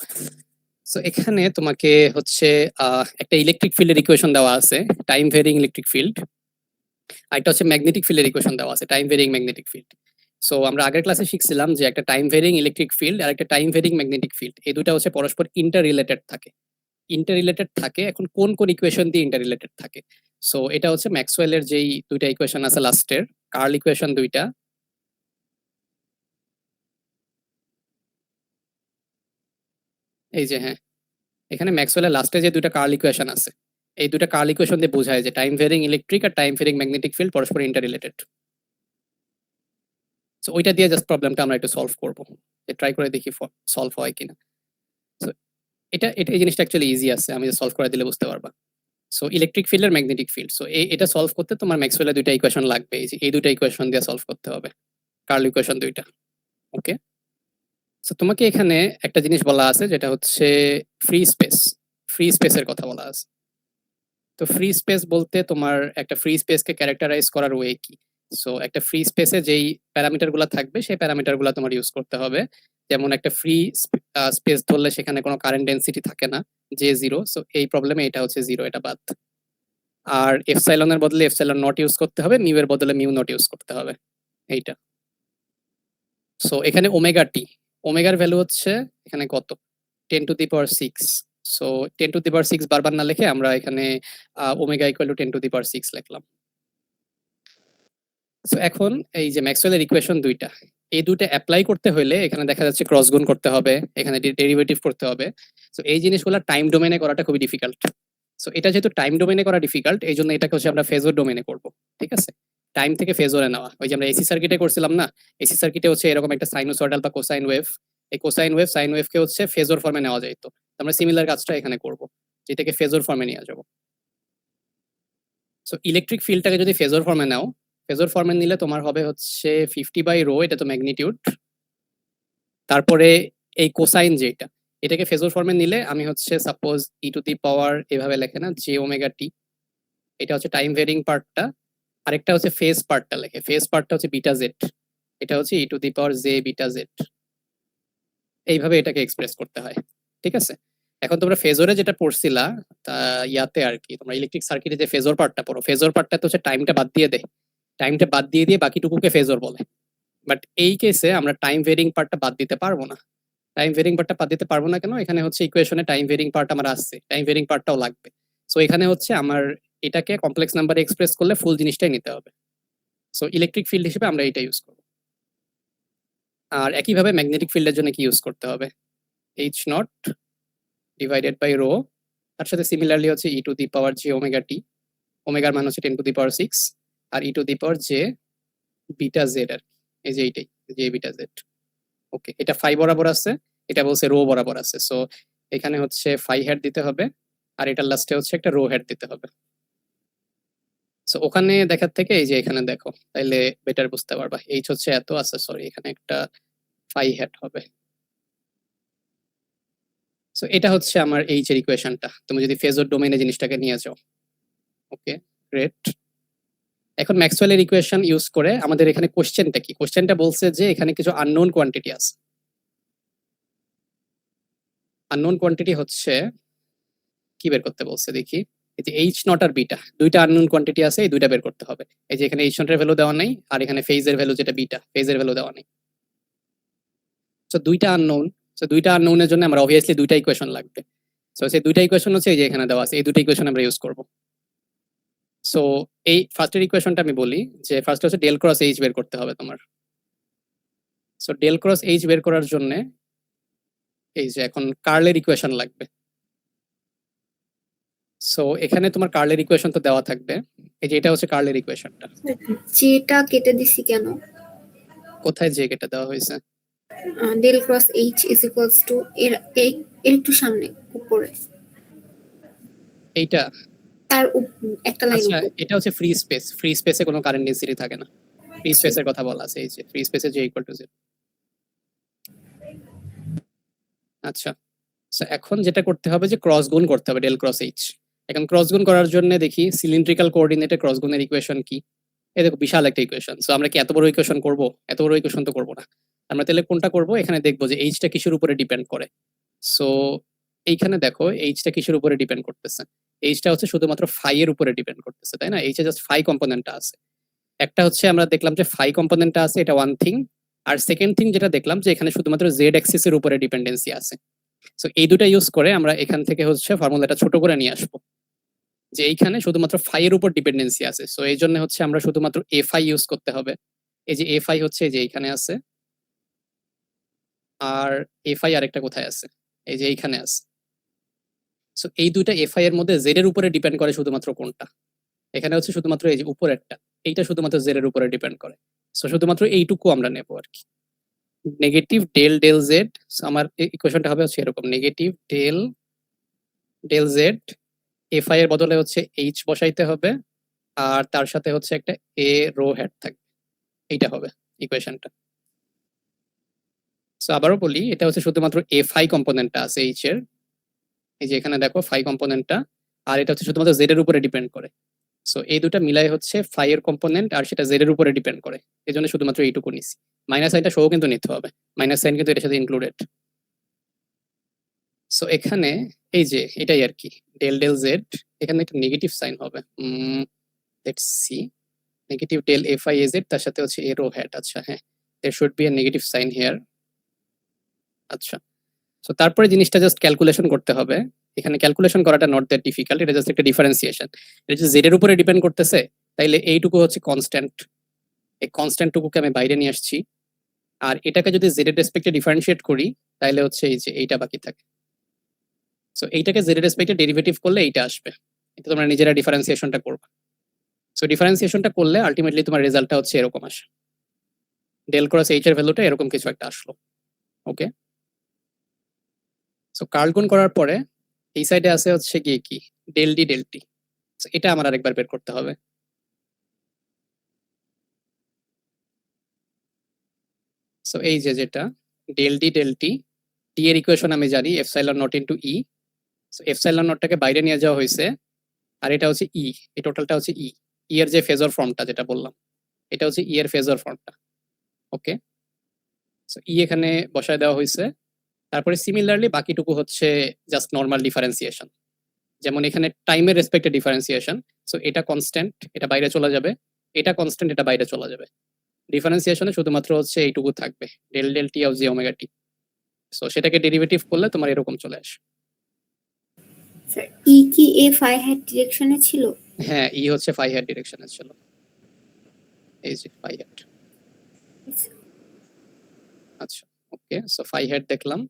সো এখানে তোমাকে হচ্ছে একটা ইলেকট্রিক ফিল্ডের ইকুয়েশন দেওয়া আছে, টাইম ভেরিং ইলেকট্রিক ফিল্ড। আর একটা হচ্ছে ম্যাগনেটিক ফিল্ডের ইকুয়েশন দেওয়া আছে, টাইম ভেরিং ম্যাগনেটিক ফিল্ড। সো আমরা আগের ক্লাসে শিখছিলাম যে একটা টাইম ভেরিং ইলেকট্রিক ফিল্ড আর একটা টাইম ভেরিং ম্যাগনেটিক ফিল্ড, এই দুটো হচ্ছে পরস্পর ইন্টার রিলেটেড থাকে। ইন্টার রিলেটেড থাকে, এখন কোন কোন ইকুয়েশন দিয়ে ইন্টার রিলেটেড থাকে? সো এটা হচ্ছে ম্যাক্সওয়েলের যেই দুইটা ইকুয়েশন আছে লাস্টের, কার্ল ইকুয়েশন দুইটা, এই যে হ্যাঁ, এখানে ম্যাক্সওয়েলের লাস্টে যে দুইটা কার্ল ইকুয়েশন আছে, এই দুইটা কার্ল ইকুয়েশন দিয়ে বোঝায় যে টাইম ভেরিং ইলেকট্রিক আর টাইম ভেরিং ম্যাগনেটিক ফিল্ড পরস্পর ইন্টার রিলেটেড। সো ওইটা দিয়ে জাস্ট প্রবলেমটা আমরা একটু সলভ করব, ট্রাই করে দেখি সলভ হয় কিনা। সো এটা এটা এই জিনিসটা অ্যাকচুয়ালি ইজি আছে, আমি সলভ করে দিলে বুঝতে পারবা। সো ইলেকট্রিক ফিল্ড আর ম্যাগনেটিক ফিল্ড, সো এটা সলভ করতে তোমার ম্যাক্সওয়েলের দুইটা ইকুয়েশন লাগবে, এই যে এই দুইটা ইকুয়েশন দিয়ে সলভ করতে হবে, কার্ল ইকুয়েশন দুইটা। ওকে, সো তোমাকে এখানে একটা জিনিস বলা আছে যেটা হচ্ছে ফ্রি স্পেস। ফ্রি স্পেসের কথা বলা আছে। তো ফ্রি স্পেস বলতে তোমার একটা ফ্রি স্পেসকে ক্যারেক্টারাইজ করার ওয়ে কি? সো একটা ফ্রি স্পেসে যেই প্যারামিটার গুলো থাকবে সেই প্যারামিটার গুলো তোমার ইউজ করতে হবে। যেমন একটা ফ্রি স্পেস ধরলে সেখানে কোনো কারেন্ট ডেন্সিটি থাকে না, যে জিরো। সো এই প্রবলেমে এটা হচ্ছে জিরো, এটা বাদ। আর এফসাইলনের বদলে এফসাইলন নট ইউজ করতে হবে, মিউ এর বদলে মিউ নট ইউজ করতে হবে, এইটা। সো এখানে ওমেগা টি, ওমেগার ভ্যালু হচ্ছে এখানে কত, 10⁶। সো 10⁶ বারবার না লিখে আমরা এখানে ওমেগা ইকুয়াল টু 10⁶ লিখলাম। সো এখন এই যে ম্যাক্সওয়েলের ইকুয়েশন দুইটা, এই দুইটা অ্যাপ্লাই করতে হলে এখানে দেখা যাচ্ছে ক্রস গুণ করতে হবে, এখানে ডেরিভেটিভ করতে হবে। সো এই জিনিসগুলো টাইম ডোমেনে করাটা খুবই ডিফিকাল্ট। সো এটা যেহেতু টাইম ডোমেনে করা ডিফিকাল্ট, এই জন্য এটাকে হচ্ছে আমরা ফেজর ডোমেনে করব, ঠিক আছে? টাইম থেকে ফেজরে নেওয়া, ওই যে আমরা এসি সার্কিটে করছিলাম না, এসি সার্কিটে হচ্ছে এরকম একটা সাইনোসয়েডাল বা কোসাইন ওয়েভ, এই কোসাইন ওয়েভ সাইন ওয়েভকে হচ্ছে ফেজর ফর্মে নেওয়া যায়। তো আমরা সিমিলার কাজটা এখানে করব, যেটাকে ফেজর ফর্মে নিয়ে যাব। সো ইলেকট্রিক ফিল্ডটাকে যদি ফেজর ফর্মে নাও, ফেজর ফর্মে নিলে তোমার হবে হচ্ছে 50/ρ, এটা তো ম্যাগনিটিউড। তারপরে এই কোসাইন যেটা, এটাকে ফেজর ফর্মে নিলে আমি হচ্ছে সাপোজ e⁻, এভাবে লেখে না, j⍵t, এটা হচ্ছে টাইম ভেরিং পার্টটা। আরেকটা হচ্ছে ফেজ পার্টটা লেখে, ফেজ পার্টটা হচ্ছে বিটা জেড, এটা হচ্ছে e⁻j⁵ এইভাবে এটাকে এক্সপ্রেস করতে হয়, ঠিক আছে? এখন তোমরা ফেজরে যেটা পড়ছিলা, তা ইয়াতে আর কি, তোমরা ইলেকট্রিক সার্কিটে যে ফেজর পার্টটা পড়ো, ফেজর পার্টটা তো হচ্ছে টাইমটা বাদ দিয়ে দেয়, টাইমটা বাদ দিয়ে দিয়ে বাকিটুকুকে ফেজর বলে। বাট এই কেসে আমরা টাইম ভেরিং পার্টটা বাদ দিতে পারবো না। টাইম ভেরিং পার্টটা বাদ দিতে পারবো না কেন? এখানে হচ্ছে ইকুয়েশনে টাইম ভেরিং পার্ট আমার আসছে, টাইম ভেরিং পার্টটাও লাগবে। সো এখানে হচ্ছে আমার এটাকে কমপ্লেক্স নাম্বারে এক্সপ্রেস করলে ফুল জিনিসটাই নিতে হবে। সো ইলেকট্রিক ফিল্ড হিসেবে আমরা এটা ইউজ করব। আর একইভাবে ম্যাগনেটিক ফিল্ডের জন্য কি ইউজ করতে হবে? H0 / ρ, তার সাথে সিমিলারলি হচ্ছে e⁻j⍵t, ওমেগার মান হচ্ছে 10⁶, আর e⁻j⁵ আর এই যে এইটাই, j⁵. ওকে, এটা ফাই বরাবর আছে, এটা বলছে রো বরাবর আছে। সো এখানে হচ্ছে ফাই হেড দিতে হবে, আর এটার লাস্টে হচ্ছে একটা রো হেড দিতে হবে। সো ওখানে দেখার থেকে এই যে এখানে দেখো, তাইলে বেটার বুঝতে পারবা। এইচ হচ্ছে এত আছে, সরি এখানে একটা ফাই হেড হবে। সো এটা হচ্ছে আমার এইচ এর ইকুয়েশনটা, তুমি যদি ফেজর ডোমেইনে জিনিসটাকে নিয়ে যাও। ওকে, গ্রেট। এখন ম্যাক্সওয়েলের ইকুয়েশন ইউজ করে আমাদের এখানে কোশ্চেনটা কি? কোশ্চেনটা বলছে যে এখানে কিছু আননোন কোয়ান্টিটি আছে। আননোন কোয়ান্টিটি হচ্ছে কি বের করতে বলছে দেখি, এই যে H0 আর বিটা, দুইটা আননোন কোয়ান্টিটি আছে, এই দুইটা বের করতে হবে। এই যে এখানে H0 এর ভ্যালু দেওয়া নাই, আর এখানে ফেজের ভ্যালু যেটা বিটা, ফেজের ভ্যালু দেওয়া নাই। তো দুইটা আননোন, সো দুইটা আননোনের জন্য আমরা অবভিয়াসলি দুইটা ইকুয়েশন লাগবে। সো সেই দুইটা ইকুয়েশন হচ্ছে এই যে এখানে দেওয়া আছে, এই দুইটা ইকুয়েশন আমরা ইউজ করব। সো এই ফার্স্টের ইকুয়েশনটা আমি বলি, যে ফার্স্ট হচ্ছে ডেল ক্রস এইচ বের করতে হবে তোমার। সো ডেল ক্রস এইচ বের করার জন্য এই যে এখন কার্লের ইকুয়েশন লাগবে। সো এখানে তোমার কার্লের ইকুয়েশন তো দেওয়া থাকবে, এই যে এটা হচ্ছে কার্লের ইকুয়েশনটা। যেটা কেটে দিছি কেন? কোথায় যে কেটে দেওয়া হয়েছে? Del cross H is equals to এর একটু সামনে উপরে এইটা তার একটা লাইন আচ্ছা, উপরে। এটা হচ্ছে ফ্রি স্পেস, ফ্রি স্পেসে কোনো কারেন্ট ডেন্সিটি থাকে না, ফ্রি স্পেসের কথা বলা আছে, এই যে ফ্রি স্পেসে যে ইকুয়াল টু 0। আচ্ছা, সো এখন যেটা করতে হবে যে ক্রস গুণ করতে হবে ডেল ক্রস এইচ। এখন ক্রস গুণ করার জন্য দেখি সিলিন্ড্রিক্যাল কোঅর্ডিনেটে ক্রস গুণের ইকুয়েশন কি। এই দেখো বিশাল একটা ইকুয়েশন। সো আমরা কি এত বড় ইকুয়েশন করব? এত বড় ইকুয়েশন তো করব না। আমরা তাহলে কোনটা করব? এখানে দেখবো যে এইচটা কিসের উপরে ডিপেন্ড করে। সো এইখানে দেখো এইচটা কিসের উপরে ডিপেন্ড করতেছে। এইচটা হচ্ছে শুধুমাত্র ফাই এর উপরে ডিপেন্ড করতেছে, তাই না? এইচে জাস্ট ফাই কম্পোনেন্টটা আছে। একটা হচ্ছে আমরা দেখলাম যে ফাই কম্পোনেন্টটা আছে, এটা ওয়ান থিং। আর সেকেন্ড থিং যেটা দেখলাম যে এখানে শুধুমাত্র জেড অ্যাক্সিস এর উপরে ডিপেন্ডেন্সি আছে। সো এই দুটো ইউজ করে আমরা এখান থেকে হচ্ছে ফর্মুলাটা ছোট করে নিয়ে আসবো, যে এইখানে শুধুমাত্র ফাই এর উপর ডিপেন্ডেন্সি আছে। সো এই জন্য হচ্ছে আমরা শুধুমাত্র এফ আই ইউজ করতে হবে। এই যে এফ আই হচ্ছে এই যে এইখানে আছে, আর এফ আই আরেকটা কোথায় আছে? এই যে এইখানে আছে। সো এই দুইটা এফ আই এর মধ্যে জেড এর উপরে ডিপেন্ড করে শুধুমাত্র কোনটা? এখানে হচ্ছে শুধুমাত্র এই যে উপরেরটা, এইটা শুধুমাত্র জেড এর উপরে ডিপেন্ড করে। সো শুধুমাত্র এইটুকু আমরা নেব আর কি। নেগেটিভ ডেল ডেল জেড, আমার ইকুয়েশনটা হবে হচ্ছে এরকম, negative del del Z, F I এর বদলে হচ্ছে এইচ বসাইতে হবে, আর তার সাথে হচ্ছে একটা এ রো হেড থাকবে। এইটা হবে ইকুয়েশনটা। সো আবারও বলি, এটা হচ্ছে শুধুমাত্র এ ফাই কম্পোনেন্টটা আছে এইচ এর, এই যে এখানে দেখো ফাই কম্পোনেন্টটা, আর এটা হচ্ছে শুধুমাত্র জেড এর উপরে ডিপেন্ড করে। সো এই দুটা মিলাই হচ্ছে ফাই এর কম্পোনেন্ট, আর সেটা জেড এর উপরে ডিপেন্ড করে। এই জন্য শুধুমাত্র এইটুকু নিছি। মাইনাস সাইনটা সহ কিন্তু নিতে হবে, মাইনাস সাইন কিন্তু এটার সাথে ইনক্লুডেড। সো এখানে এই যে এটাই আর কি, ডেল ডেল জেড, এখানে একটা নেগেটিভ সাইন হবে। Let's see, negative del F I AZ, তার সাথে হচ্ছে এরো হ্যাট। আচ্ছা হ্যাঁ, there should be a negative sign here. আচ্ছা, সো তারপরে জিনিসটা জাস্ট ক্যালকুলেশন করতে হবে। এখানে ক্যালকুলেশন করাটা নট দ্যাট ডিফিকাল্ট, এটা জাস্ট একটা ডিফারেন্সিয়েশন। এটা যে জেড এর উপরে ডিপেন্ড করতেছে, তাইলে এইটুকু হচ্ছে কনস্ট্যান্ট। এই কনস্ট্যান্ট টুকুকে আমি বাইরে নিয়ে আসছি, আর এটাকে যদি জেড এর রেসপেক্টে ডিফারেন্সিয়েট করি, তাহলে হচ্ছে এই যে এইটা বাকি থাকে। সো এইটাকে জেড এর রেসপেক্টে ডেরিভেটিভ করলে এইটা আসবে। এটা তোমরা নিজেরা ডিফারেন্সিয়েশনটা করবে। সো ডিফারেন্সিয়েশনটা করলে আলটিমেটলি তোমার রেজাল্টটা হচ্ছে এরকম আসে, ডেল ক্রস এইচ এর ভ্যালুটা এরকম কিছু একটা আসলো। ওকে, সো কার্ল গুণ করার পরে এই সাইডে আছে হচ্ছে গিয়ে কি ডেল ডি ডেল টি। এটা আমার আরেকবার বের করতে হবে। সো এই যে যেটা del D del T, T এর ইকুয়েশন আমি জানি epsilon naught into E. So epsilon নটটাকে বাইরে নিয়ে যাওয়া হয়েছে, আর এটা হচ্ছে ই, এই টোটালটা হচ্ছে ই। ই এর যে ফেজর ফর্মটা যেটা বললাম, এটা হচ্ছে ই এর ফেজর ফর্মটা। ওকে, সো ই এখানে বসায় দেওয়া হয়েছে। তারপরে সিমিলারলি বাকিটুকু হচ্ছে জাস্ট নর্মাল ডিফারেন্সিয়েশন। যেমন এখানে টাইমের রেসপেক্টে ডিফারেন্সিয়েশন, সো এটা কনস্ট্যান্ট, এটা বাইরে চলে যাবে, এটা কনস্ট্যান্ট, এটা বাইরে চলে যাবে। ডিফারেন্সিয়েশনে শুধুমাত্র হচ্ছে এইটুকু থাকবে, del del T of G omega T. So সেটাকে ডেরিভেটিভ করলে তোমার এরকম চলে আসে। স্যার ই কি এ ফাই হেড ডিরেকশনে ছিল? হ্যাঁ, ই হচ্ছে ফাই হেড ডিরেকশনে ছিল, এই যে ফাই হেড। আচ্ছা, ওকে, সো ফাই হেড দেখলাম।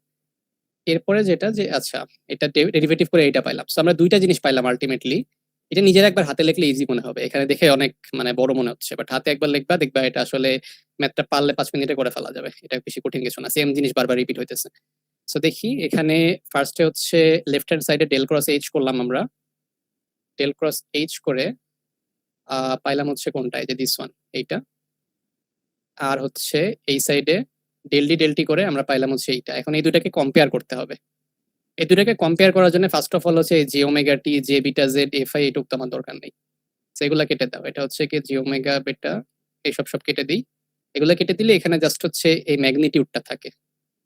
এরপরে যেটা যে আচ্ছা, এটা ডেরিভেটিভ করে এটা পাইলাম। সো আমরা দুইটা জিনিস পাইলাম আলটিমেটলি। এটা নিজের একবার হাতে লিখলে ইজি মনে হবে, এখানে দেখে অনেক মানে বড় মনে হচ্ছে, বাট হাতে একবার লিখবা দেখবা এটা আসলে ম্যাথটা পারলে 5 মিনিটে করে ফেলা যাবে। এটা বেশি কঠিন কিছু না, সেম জিনিস বারবার রিপিট হইতেছে। সো দেখি এখানে ফার্স্টে হচ্ছে লেফট হ্যান্ড সাইডে ডেল ক্রস এইচ করলাম আমরা। ডেল ক্রস এইচ করে পাইলাম হচ্ছে কোনটা, এই যে দিস ওয়ান, এইটা। আর হচ্ছে এই সাইডে ডেল ডি ডেল টি করে আমরা পাইলাম হচ্ছে এইটা। এখন এই দুটাকে কম্পেয়ার করতে হবে। এই দুটাকে কম্পেয়ার করার জন্য ফার্স্ট অফ অল হচ্ছে J omega T, J beta Z, F I, এটুক তো আমার দরকার নেই, সেগুলা কেটে দাও। এটা হচ্ছে কি জি ওমেগা বেটা, এইসব সব কেটে দিই। এগুলা কেটে দিলে এখানে জাস্ট হচ্ছে এই ম্যাগনিটিউডটা থাকে,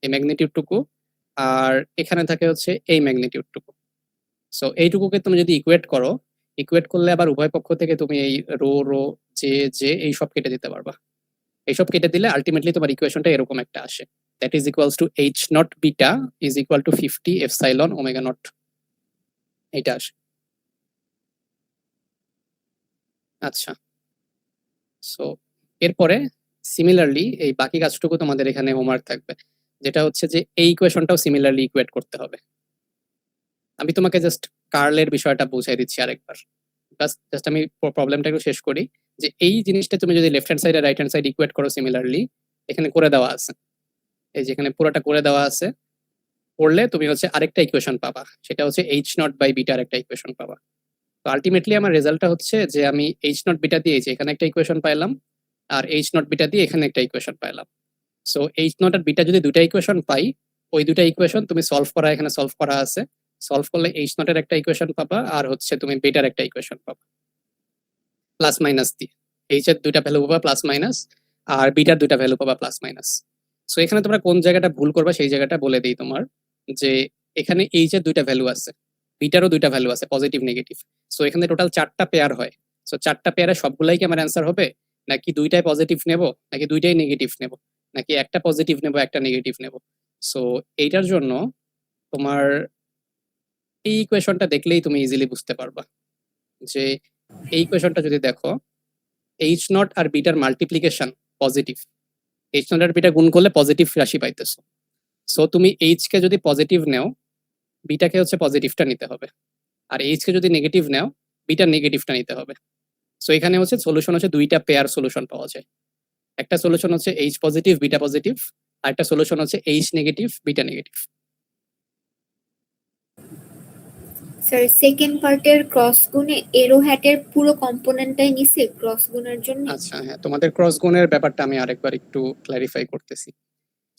এই ম্যাগনিটিউডটুকু, আর এখানে থাকে হচ্ছে এই ম্যাগনিটিউডটুকু। সো এইটুকুকে তুমি যদি ইকুয়েট করো, ইকুয়েট করলে আবার উভয় পক্ষ থেকে তুমি এই রো রো জে জে এইসব কেটে দিতে পারবা। এইসব কেটে দিলে আলটিমেটলি তোমার ইকুয়েশনটা এরকম একটা আসে। That is equals two H not beta is equal two 50 epsilon omega not, এটা আসে। আচ্ছা, সো এরপরে সিমিলারলি এই বাকি কাজটুকু তোমাদের এখানে হোমওয়ার্ক থাকবে, যেটা হচ্ছে যে এই ইকুয়েশনটাও সিমিলারলি ইকুয়েট করতে হবে। আমি তোমাকে জাস্ট কার্লের বিষয়টা বুঝাই দিচ্ছি আরেকবার, জাস্ট আমি প্রবলেমটা একটু শেষ করি। যে এই জিনিসটা তুমি যদি লেফট হ্যান্ড সাইড আর রাইট হ্যান্ড সাইড ইকুয়েট করো সিমিলারলি, এখানে করে দেওয়া আছে, এই যে এখানে পুরোটা করে দেওয়া আছে, করলে তুমি হচ্ছে আরেকটা ইকুয়েশন পাবা, সেটা হচ্ছে এইচ নট বাই বিটার একটা ইকুয়েশন পাবা। তো আলটিমেটলি আমার রেজাল্টটা হচ্ছে যে আমি এইচ নট বিটা দিয়ে এখানে একটা ইকুয়েশন পাইলাম, আর এইচ নট বিটা দিয়ে এখানে একটা ইকুয়েশন পাইলাম। সো এইচ নট আর বিটা যদি দুইটা ইকুয়েশন পাই, ওই দুইটা ইকুয়েশন তুমি সলভ করা, এখানে সলভ করা আছে, সলভ করলে এইচ নট এর একটা ইকুয়েশন পাবা, আর হচ্ছে তুমি বিটার একটা ইকুয়েশন পাবা প্লাস মাইনাস দিয়ে। এইচ এর দুইটা ভ্যালু পাবা প্লাস মাইনাস, আর বিটার দুইটা ভ্যালু পাবা প্লাস মাইনাস। সো এখানে তোমরা কোন জায়গাটা ভুল করবা সেই জায়গাটা বলে দিই তোমার, যে এখানে এইচ এর দুইটা ভ্যালু আছে, বিটারও দুইটা ভ্যালু আছে, পজিটিভ নেগেটিভ। সো এখানে টোটাল 4টা পেয়ার হয়। সো 4টা পেয়ারে সবগুলাই কি আমার অ্যান্সার হবে, নাকি দুইটাই পজিটিভ নেব, নাকি দুইটাই নেগেটিভ নেব, নাকি একটা পজিটিভ নেব একটা নেগেটিভ নেব? সো এইটার জন্য তোমার এই ইকুয়েশনটা দেখলেই তুমি ইজিলি বুঝতে পারবা যে এই ইকুয়েশনটা যদি দেখো, এইচ নট আর বিটার মাল্টিপ্লিকেশন পজিটিভ, এইচ নট আর বিটা গুণ করলে পজিটিভ রাশি পাইতেছো। সো তুমি এইচ কে যদি পজিটিভ নেও, বিটাকে হচ্ছে পজিটিভটা নিতে হবে, আর এইচ কে যদি নেগেটিভ নেও, বিটা নেগেটিভটা নিতে হবে। সো এখানে হচ্ছে সলিউশন হচ্ছে দুইটা পেয়ার সলিউশন পাওয়া যায়, একটা সলিউশন হচ্ছে এইচ পজিটিভ বিটা পজিটিভ, আর একটা সলিউশন হচ্ছে H negative beta negative. Sir second পার্টের ক্রস গুণে এরো হ্যাটের পুরো কম্পোনেন্টটাই নিছে ক্রস গুণের জন্য। আচ্ছা হ্যাঁ, তোমাদের ক্রস গুণের ব্যাপারটা আমি আরেকবার একটু ক্ল্যারিফাই করতেছি।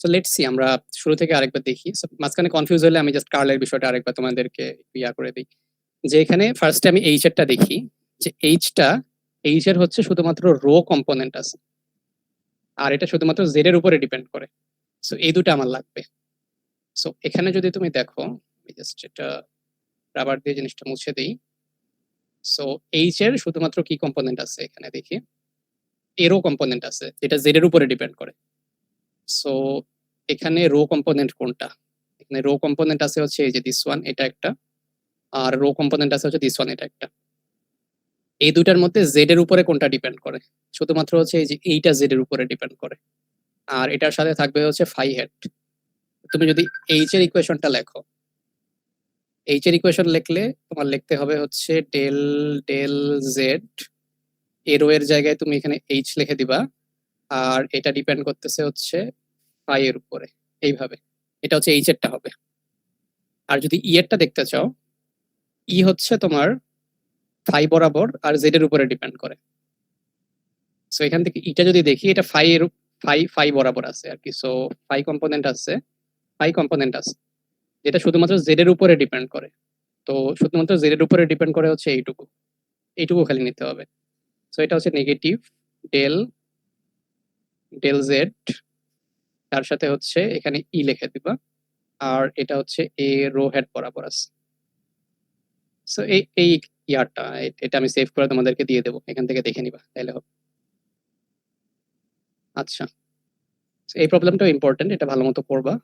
সো লেটস সি, আমরা শুরু থেকে আরেকবার দেখি। মাঝখানে কনফিউজ হলে আমি জাস্ট কার্লের বিষয়টা আরেকবার তোমাদেরকে ইয়া করে দিই। যে এখানে ফার্স্টে আমি এইচ এরটা দেখি, যে এইচ এর হচ্ছে শুধুমাত্র রো কম্পোনেন্ট আছে, আর এটা শুধুমাত্র জেড এর উপরে ডিপেন্ড করে। সো এই দুটো আমার লাগবে। সো এখানে যদি তুমি দেখো, আমি জাস্ট এটা রাবার দিয়ে জিনিসটা মুছে দিই। সো এইচ এর শুধুমাত্র কি কম্পোনেন্ট আছে এখানে দেখি, এরো কম্পোনেন্ট আছে যেটা জেড এর উপরে ডিপেন্ড করে। সো এখানে রো কম্পোনেন্ট কোনটা, এখানে রো কম্পোনেন্ট আছে হচ্ছে এই যে দিস ওয়ান, এটা একটা, আর রো কম্পোনেন্ট আছে হচ্ছে দিস ওয়ান, এটা একটা। এই দুইটার মধ্যে জেড এর উপরে কোনটা ডিপেন্ড করে, শুধুমাত্র হচ্ছে এই যে এইটা জেড এর উপরে ডিপেন্ড করে, আর এটার সাথে থাকবে হচ্ছে ফাই হেড। তুমি যদি এইচ এর ইকুয়েশনটা লেখো, এইচ এর ইকুয়েশন লিখলে তোমার লিখতে হবে হচ্ছে ডেল ডেল জেড, এরো এর জায়গায় তুমি এখানে এইচ লিখে দিবা, আর এটা ডিপেন্ড করতেছে হচ্ছে ফাই এর উপরে, এইভাবে। এটা হচ্ছে এইচ এরটা হবে। আর যদি ই এরটা দেখতে চাও, ই হচ্ছে তোমার ফাই বরাবর আর জেড এর উপরে ডিপেন্ড করে। সো এখান থেকে ইটা যদি দেখি, এটা ফাই এর ফাই বরাবর আছে আর কি। সো ফাই কম্পোনেন্ট আছে, যেটা শুধুমাত্র জেড এর উপরে ডিপেন্ড করে। তো শুধুমাত্র জেড এর উপরে ডিপেন্ড করে হচ্ছে এইটুকু, এইটুকু খালি নিতে হবে। সো এটা হচ্ছে নেগেটিভ ডেল ডেল জেড, তার সাথে হচ্ছে এখানে ই লিখে দিবা, আর এটা হচ্ছে এ রো হেড বরাবর আছে। সো এই এই ইয়ারটা, এটা আমি সেভ করে তোমাদেরকে দিয়ে দেবো, এখান থেকে দেখে নিবা তাহলে হবে। আচ্ছা, এই প্রবলেমটাও ইম্পর্টেন্ট, এটা ভালো মতো পড়বা।